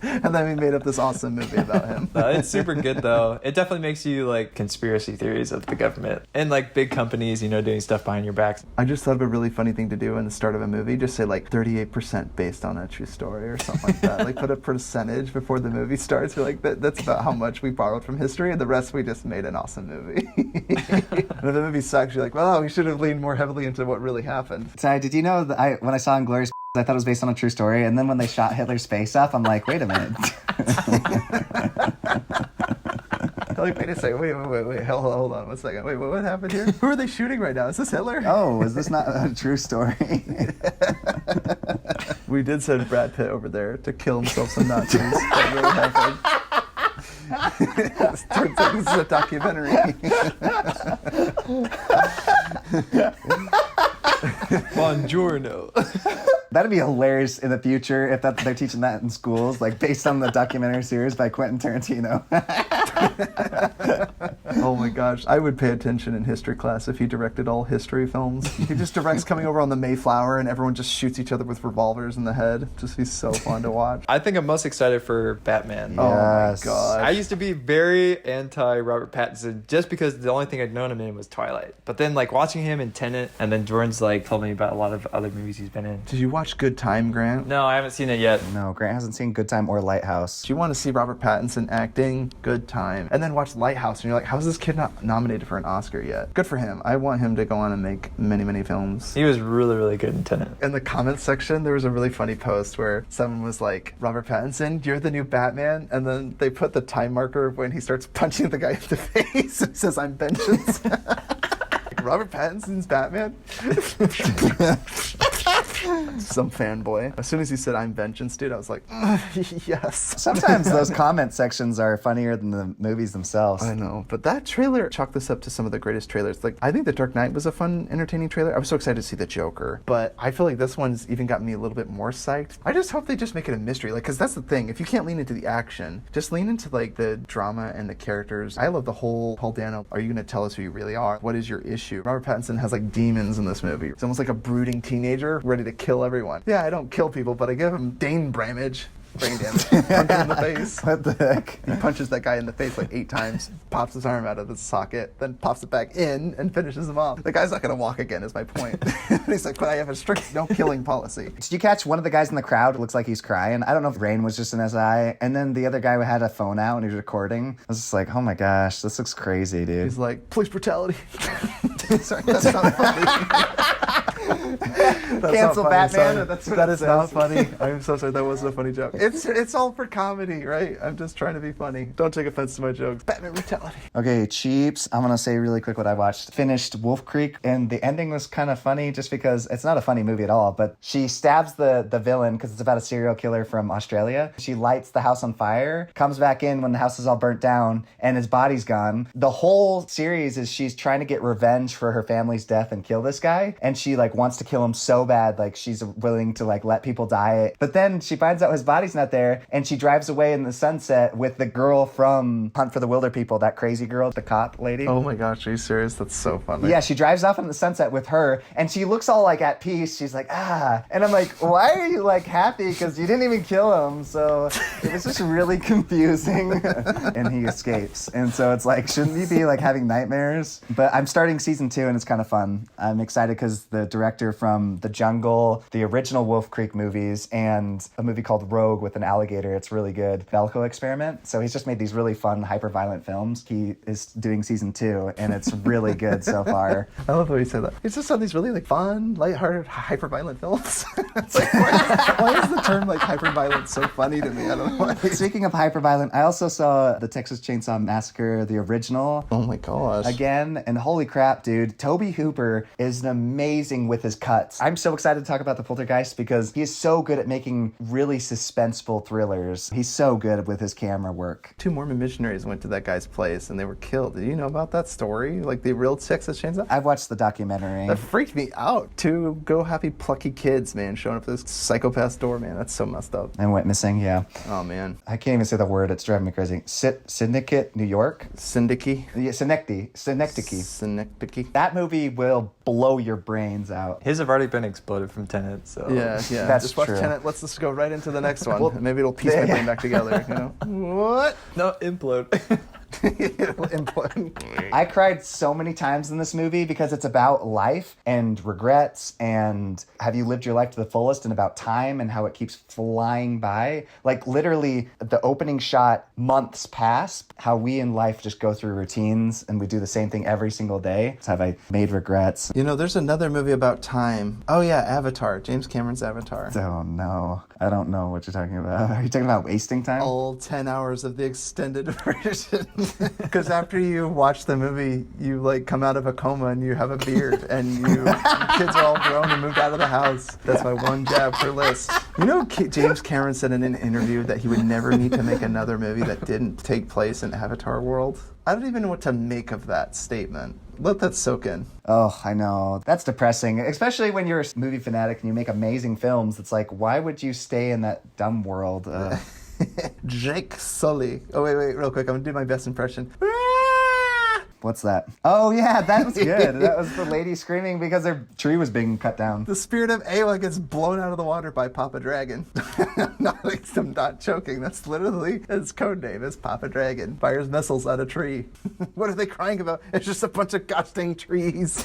And then we made up this awesome movie about him. It's super good though. It definitely makes you like conspiracy theories of the government and like big companies, you know, doing stuff behind your backs. I just thought of a really funny thing to do in the start of a movie. Just say like 38% based on a true story or something like that. Like put a percentage before the movie starts. You're like, that's about how much we borrowed from history, and the rest we just made an awesome movie. And if the movie sucks, you're like, well, we should have leaned more heavily into what really happened. Ty, did you know that when I saw Inglourious, I thought it was based on a true story, and then when they shot Hitler's face up, I'm like, wait a minute. Like, wait a second, wait, hold on 1 second. Wait, what happened here? Who are they shooting right now? Is this Hitler? Oh, is this not a true story? We did send Brad Pitt over there to kill himself some Nazis. That really happened. Turns out this is a documentary. Buongiorno. That'd be hilarious in the future if they're teaching that in schools, like based on the documentary series by Quentin Tarantino. Oh my gosh, I would pay attention in history class if he directed all history films. He just directs coming over on the Mayflower and everyone just shoots each other with revolvers in the head. Just be so fun to watch. I think I'm most excited for Batman. Yes. Oh my gosh. I used to be very anti Robert Pattinson just because the only thing I'd known him in was Twilight. But then like watching him in Tenet, and then Jordan's like told me about a lot of other movies he's been in. Did you watch Good Time, Grant? No, I haven't seen it yet. No, Grant hasn't seen Good Time or Lighthouse. Do you want to see Robert Pattinson acting? Good Time. And then watch Lighthouse and you're like, how's this kid not nominated for an Oscar yet? Good for him. I want him to go on and make many, many films. He was really, really good in Tenet. In the comments section, there was a really funny post where someone was like, Robert Pattinson, you're the new Batman. And then they put the time marker when he starts punching the guy in the face. It says, I'm vengeance. Robert Pattinson's Batman? Some fanboy. As soon as he said, I'm vengeance, dude, I was like, yes. Sometimes those comment sections are funnier than the movies themselves. I know, but that trailer chalked this up to some of the greatest trailers. Like, I think The Dark Knight was a fun, entertaining trailer. I was so excited to see The Joker, but I feel like this one's even got me a little bit more psyched. I just hope they just make it a mystery, like, because that's the thing. If you can't lean into the action, just lean into like the drama and the characters. I love the whole Paul Dano. Are you going to tell us who you really are? What is your issue? Robert Pattinson has like demons in this movie. It's almost like a brooding teenager ready to kill everyone. Yeah, I don't kill people, but I give him brain damage. Brain damage. Punch him in the face. What the heck? He punches that guy in the face like 8 times, pops his arm out of the socket, then pops it back in and finishes him off. The guy's not going to walk again, is my point. He's like, but I have a strict no killing policy. Did you catch one of the guys in the crowd who looks like he's crying? I don't know if rain was just in his eye. And then the other guy had a phone out and he was recording. I was just like, oh my gosh, this looks crazy, dude. He's like, police brutality. Sorry, that's not funny. Cancel Batman. Sorry. That's what That it is not says. funny. I'm so sorry. That wasn't a funny joke. It's all for comedy, right? I'm just trying to be funny. Don't take offense to my jokes. Batman brutality. Okay, Cheaps. I'm gonna say really quick what I watched. Finished Wolf Creek, and the ending was kind of funny just because it's not a funny movie at all, but she stabs the villain because it's about a serial killer from Australia. She lights the house on fire, comes back in when the house is all burnt down, and his body's gone. The whole series is she's trying to get revenge for her family's death and kill this guy, and she like wants to kill him so bad, like she's willing to like let people die. But then she finds out his body's not there, and she drives away in the sunset with the girl from Hunt for the Wilder People, that crazy girl, the cop lady. Oh my gosh, are you serious? That's so funny. Yeah, she drives off in the sunset with her, and she looks all like at peace. She's like, ah. And I'm like, why are you like happy? Because you didn't even kill him. So it was just really confusing. And he escapes. And so it's like, shouldn't you be like having nightmares? But I'm starting season 2, and it's kind of fun. I'm excited because the director from The Jungle, the original Wolf Creek movies, and a movie called Rogue with an alligator, it's really good. Belko Experiment. So he's just made these really fun, hyper-violent films. He is doing season 2, and it's really good so far. I love how you say that. He's just on these really like fun, lighthearted, hyper-violent films. It's like, why is the term like hyper-violent so funny to me? I don't know why. Speaking of hyper-violent, I also saw the Texas Chainsaw Massacre, the original. Oh my gosh. Again, and holy crap, dude, Tobe Hooper is amazing with his cuts. I'm so excited to talk about The Poltergeist because he is so good at making really suspenseful thrillers. He's so good with his camera work. 2 Mormon missionaries went to that guy's place and they were killed. Did you know about that story? Like the real Texas Chainsaw? I've watched the documentary. That freaked me out. 2 go happy plucky kids, man, showing up at this psychopath's door, man. That's so messed up. And went missing, yeah. Oh man. I can't even say the word. It's driving me crazy. Syndicate, New York? Syndicky. Yeah, Synecdoche. Synecdoche. That movie will blow your brains out. His have already been exploded from Tenet, so Yeah. That's just watch true. Tenet. Let's just go right into the next one. Maybe it'll piece my brain back together, you know? What? no implode. It'll implode. I cried so many times in this movie because it's about life and regrets and have you lived your life to the fullest and about time and how it keeps flying by. Like literally the opening shot, months pass, how we in life just go through routines and we do the same thing every single day. So have I made regrets? You know, there's another movie about time. Oh yeah, Avatar. James Cameron's Avatar. Oh no, I don't know what you're talking about. Are you talking about wasting time? All 10 hours of the extended version. Because after you watch the movie, you like come out of a coma and you have a beard and your kids are all grown and moved out of the house. That's my one jab for list. You know, James Cameron said in an interview that he would never need to make another movie that didn't take place in Avatar world. I don't even know what to make of that statement. Let that soak in. Oh, I know. That's depressing, especially when you're a movie fanatic and you make amazing films. It's like, why would you stay in that dumb world? Jake Sully. Oh, wait, real quick. I'm going to do my best impression. What's that? Oh yeah, that was good. That was the lady screaming because their tree was being cut down. The spirit of Awa gets blown out of the water by Papa Dragon. I'm not joking. That's literally his code name is Papa Dragon. Fires missiles at a tree. What are they crying about? It's just a bunch of gosh dang trees.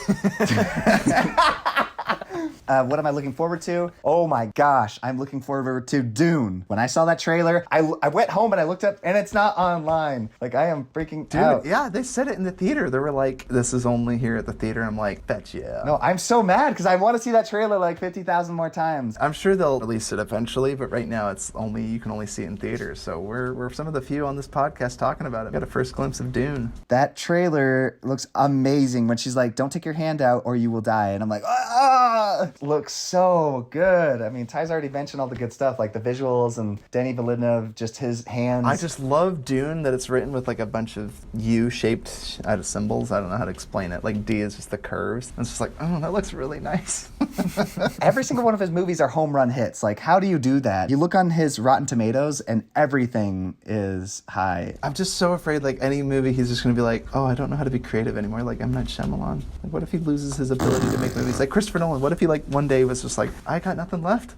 What am I looking forward to? Oh my gosh, I'm looking forward to Dune. When I saw that trailer, I went home and I looked up and it's not online. Like, I am freaking out. Yeah, they said it in the theater. They were like, this is only here at the theater. I'm like, bet yeah. No, I'm so mad because I want to see that trailer like 50,000 more times. I'm sure they'll release it eventually, but right now you can only see it in theaters. So we're some of the few on this podcast talking about it. Got a first glimpse of Dune. That trailer looks amazing when she's like, don't take your hand out or you will die. And I'm like, ah! Looks so good. I mean, Ty's already mentioned all the good stuff, like the visuals and Denis Villeneuve, just his hands. I just love Dune, that it's written with like a bunch of U-shaped out of symbols. I don't know how to explain it. Like D is just the curves. And it's just like, oh, that looks really nice. Every single one of his movies are home run hits. Like, how do you do that? You look on his Rotten Tomatoes and everything is high. I'm just so afraid, like, any movie, he's just going to be like, oh, I don't know how to be creative anymore. Like, M. Night Shyamalan. Like, what if he loses his ability to make movies? Like, Christopher Nolan, what if he, like, one day was just like, I got nothing left.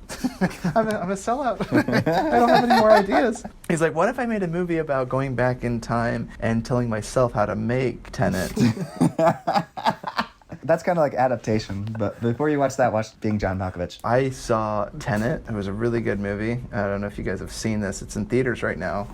I'm a sellout. I don't have any more ideas. He's like, what if I made a movie about going back in time and telling myself how to make Tenet? That's kind of like adaptation, but before you watch that, watch Being John Malkovich. I saw Tenet. It was a really good movie. I don't know if you guys have seen this. It's in theaters right now.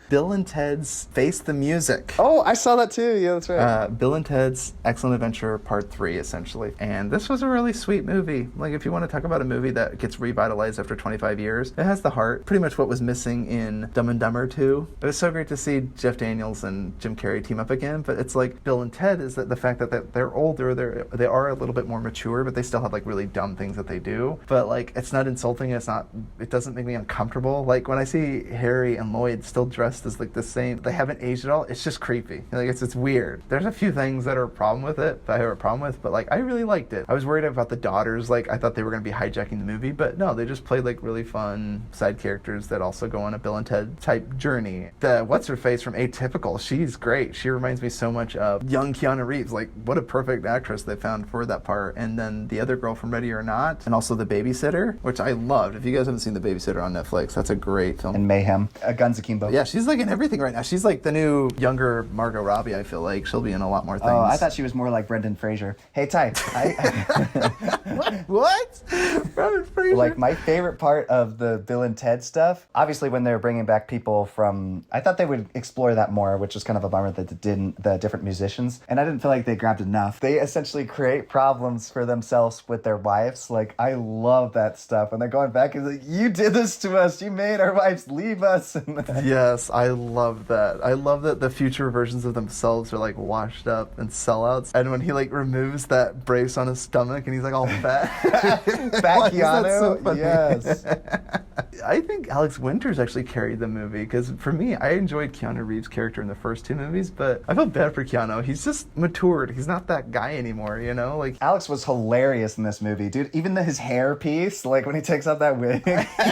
Bill and Ted's Face the Music. Oh, I saw that too. Yeah, that's right. Bill and Ted's Excellent Adventure Part 3, essentially. And this was a really sweet movie. Like, if you want to talk about a movie that gets revitalized after 25 years, it has the heart. Pretty much what was missing in Dumb and Dumber 2. It was so great to see Jeff Daniels and Jim Carrey team up again, but it's like Bill and Ted is that the fact that they're older, they are a little bit more mature, but they still have like really dumb things that they do. But like, it's not insulting. It doesn't make me uncomfortable. Like, when I see Harry and Lloyd still dressed as like the same, they haven't aged at all. It's just creepy. Like, it's weird. There's a few things that are a problem with it, that I have a problem with, but like, I really liked it. I was worried about the daughters. Like, I thought they were going to be hijacking the movie, but no, they just played like really fun side characters that also go on a Bill and Ted type journey. What's her face from Atypical? She's great. She reminds me so much of young Keanu Reeves. Like, what a perfect actress they found for that part. And then the other girl from Ready or Not, and also The Babysitter, which I loved. If you guys haven't seen The Babysitter on Netflix, that's a great film. And Mayhem. Guns Akimbo. Yeah, she's like in everything right now. She's like the new younger Margot Robbie, I feel like. She'll be in a lot more things. Oh, I thought she was more like Brendan Fraser. Hey, Ty. What? Brendan Fraser? Like, my favorite part of the Bill and Ted stuff, obviously when they're bringing back people from, I thought they would explore that more, which was kind of a bummer that they didn't, the different musicians. And I didn't feel like they grabbed enough. They essentially create problems for themselves with their wives. Like, I love that stuff. And they're going back and like, you did this to us. You made our wives leave us. Yes, I love that. I love that the future versions of themselves are like washed up and sellouts. And when he like removes that brace on his stomach and he's like all fat. Fat Keanu? So funny? Yes. I think Alex Winters actually carried the movie, because for me, I enjoyed Keanu Reeves' character in the first two movies, but I feel bad for Keanu. He's just matured. He's not that guy anymore, you know? Like, Alex was hilarious in this movie, dude. Even his hair piece, like when he takes off that wig.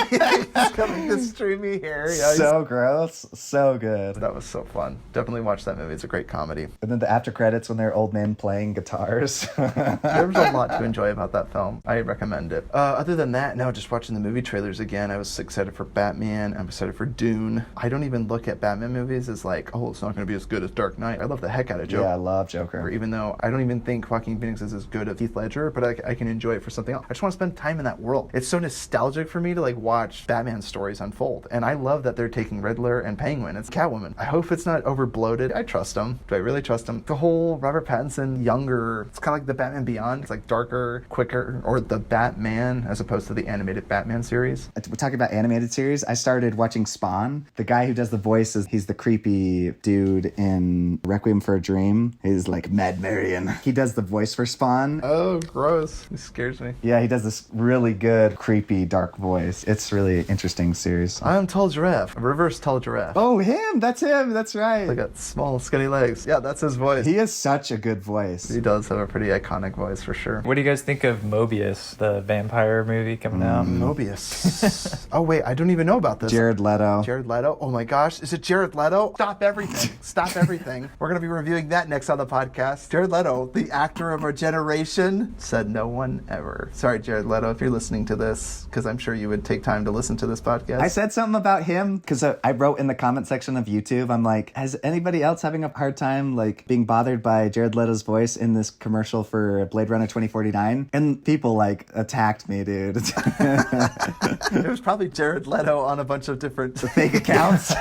he's coming to streamy hair. Yeah, so gross. So good. That was so fun. Definitely watch that movie. It's a great comedy. And then the after credits when they're old men playing guitars. There was a lot to enjoy about that film. I recommend it. Other than that, now just watching the movie trailers again, I was excited for Batman. I'm excited for Dune. I don't even look at Batman movies as like, oh, it's not going to be as good as Dark Knight. I love the heck out of Joker. Yeah, I love Joker. Even though I don't even think Joaquin Phoenix is as good as Heath Ledger, but I can enjoy it for something else. I just want to spend time in that world. It's so nostalgic for me to like watch Batman stories unfold. And I love that they're taking Riddler and Penguin. It's Catwoman. I hope it's not over bloated. I trust him. Do I really trust him? The whole Robert Pattinson younger, it's kind of like the Batman Beyond. It's like darker, quicker, or the Batman as opposed to the animated Batman series. We're talking about animated series. I started watching Spawn. The guy who does the voices, he's the creepy dude in Requiem for a Dream. He's like Mad Marion. He does the voice for Spawn. Oh, gross. He scares me. Yeah, he does this really good, creepy, dark voice. It's really interesting series. I'm Tall Giraffe. A reverse Tall Giraffe. Oh, him. That's him. That's right. They got small, skinny legs. Yeah, that's his voice. He has such a good voice. He does have a pretty iconic voice for sure. What do you guys think of Mobius, the vampire movie coming out? Mobius. Oh, wait, I don't even know about this. Jared Leto. Jared Leto? Oh my gosh, is it Jared Leto? Stop everything. Stop everything. We're going to be reviewing that next on the podcast. Jared Leto, the actor of our generation, said no one ever. Sorry, Jared Leto, if you're listening to this, because I'm sure you would take time to listen to this podcast. I said something about him because I wrote in the comment section of YouTube, I'm like, has anybody else having a hard time like being bothered by Jared Leto's voice in this commercial for Blade Runner 2049? And people like attacked me, dude. It was probably Jared Leto on a bunch of different Fake accounts.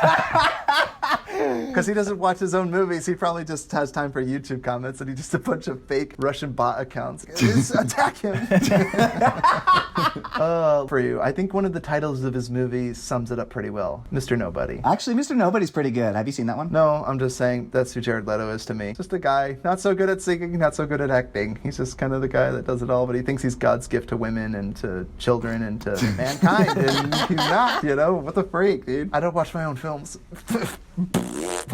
Because he doesn't watch his own movies. He probably just has time for YouTube comments and he just a bunch of fake Russian bot accounts. Just attack him. For you, I think one of the titles of his movie sums it up pretty well. Mr. Nobody. Actually, Mr. Nobody's pretty good. Have you seen that one? No, I'm just saying that's who Jared Leto is to me. Just a guy, not so good at singing, not so good at acting. He's just kind of the guy that does it all, but he thinks he's God's gift to women and to children and to mankind, and he's not, you know? What the freak, dude? I don't watch my own films.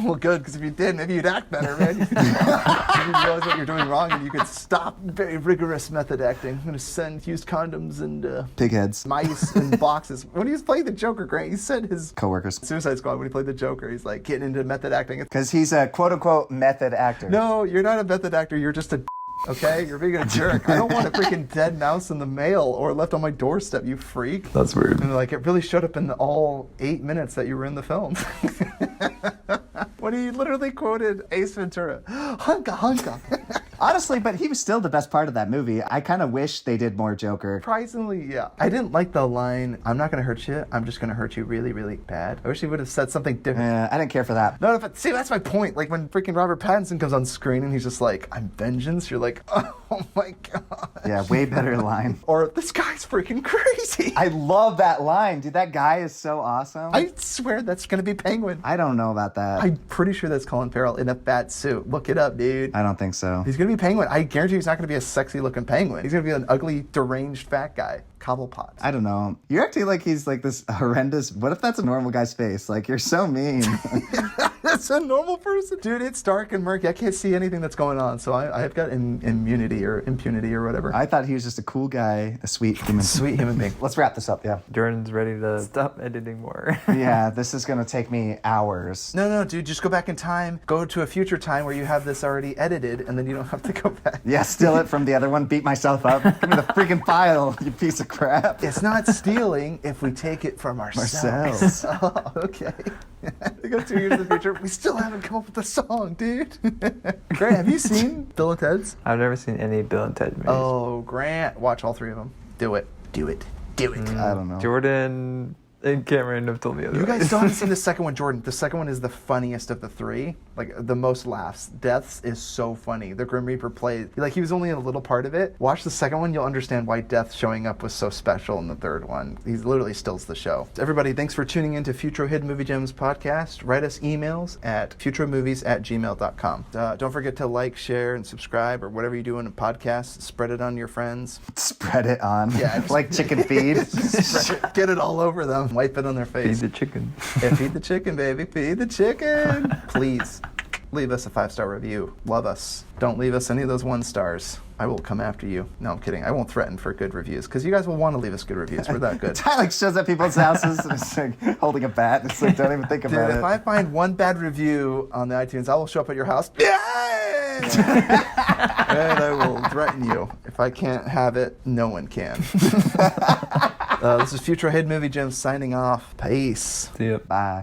Well, good, because if you did, maybe you'd act better, man. You realize what you're doing wrong and you could stop very rigorous method acting. I'm going to use condoms and Pig heads. mice and boxes. When he was playing the Joker, Grant, he said his Coworkers. Suicide Squad, when he played the Joker, he's like getting into method acting. Because he's a quote-unquote method actor. No, you're not a method actor. You're just a okay? You're being a jerk. I don't want a freaking dead mouse in the mail or left on my doorstep, you freak. That's weird. And like, it really showed up in all 8 minutes that you were in the film. When he literally quoted Ace Ventura. Hunka, hunka. Honestly, but he was still the best part of that movie. I kind of wish they did more Joker. Surprisingly, yeah. I didn't like the line, I'm not going to hurt you, I'm just going to hurt you really, really bad. I wish he would have said something different. I didn't care for that. No, but see, that's my point. Like, when freaking Robert Pattinson comes on screen and he's just like, I'm vengeance, you're like, oh my god. Yeah, way better line. Or, this guy's freaking crazy. I love that line. Dude, that guy is so awesome. I swear that's going to be Penguin. I don't know about that. I'm pretty sure that's Colin Farrell in a fat suit. Look it up, dude. I don't think so. He's going to be Penguin. I guarantee he's not going to be a sexy-looking penguin. He's going to be an ugly, deranged fat guy. Cobblepot. I don't know. You're acting like he's like this horrendous... What if that's a normal guy's face? Like, you're so mean. That's a normal person. Dude, it's dark and murky. I can't see anything that's going on, so I've got immunity or impunity or whatever. I thought he was just a cool guy, a sweet human. Sweet human being. Let's wrap this up, yeah. Jordan's ready to stop editing more. Yeah, this is going to take me hours. No, dude, just go back in time. Go to a future time where you have this already edited, and then you don't have to go back. Yeah, steal it from the other one, beat myself up. Give me the freaking file, you piece of crap. It's not stealing if we take it from ourselves. Oh, okay. We go 2 years in the future. We still haven't come up with a song, dude. Grant, have you seen Bill and Ted's? I've never seen any Bill and Ted movies. Oh, Grant, watch all 3 of them. Do it. Do it. Do it. I don't know. Jordan and Cameron have told me otherwise. You guys still haven't seen the second one, Jordan. The second one is the funniest of the 3. Like, the most laughs. Death's is so funny. The Grim Reaper plays. Like, he was only in a little part of it. Watch the second one, you'll understand why Death showing up was so special in the third one. He literally steals the show. Everybody, thanks for tuning in to Futro Hidden Movie Gems podcast. Write us emails at futuromovies@gmail.com. Don't forget to like, share, and subscribe, or whatever you do in a podcast. Spread it on your friends. Spread it on. Yeah. Like chicken feed. Get it all over them. Wipe it on their face. Feed the chicken. Yeah, feed the chicken, baby. Feed the chicken. Please, leave us a 5-star review. Love us. Don't leave us any of those 1 stars. I will come after you. No, I'm kidding. I won't threaten for good reviews, because you guys will want to leave us good reviews. We're that good. Ty like shows up people's houses and it's like holding a bat. It's like, don't even think about Dude, it. if I find 1 bad review on the iTunes, I will show up at your house. And I will threaten you. If I can't have it, no one can. This is Futuro Hidden Movie Gems signing off. Peace. See ya. Bye.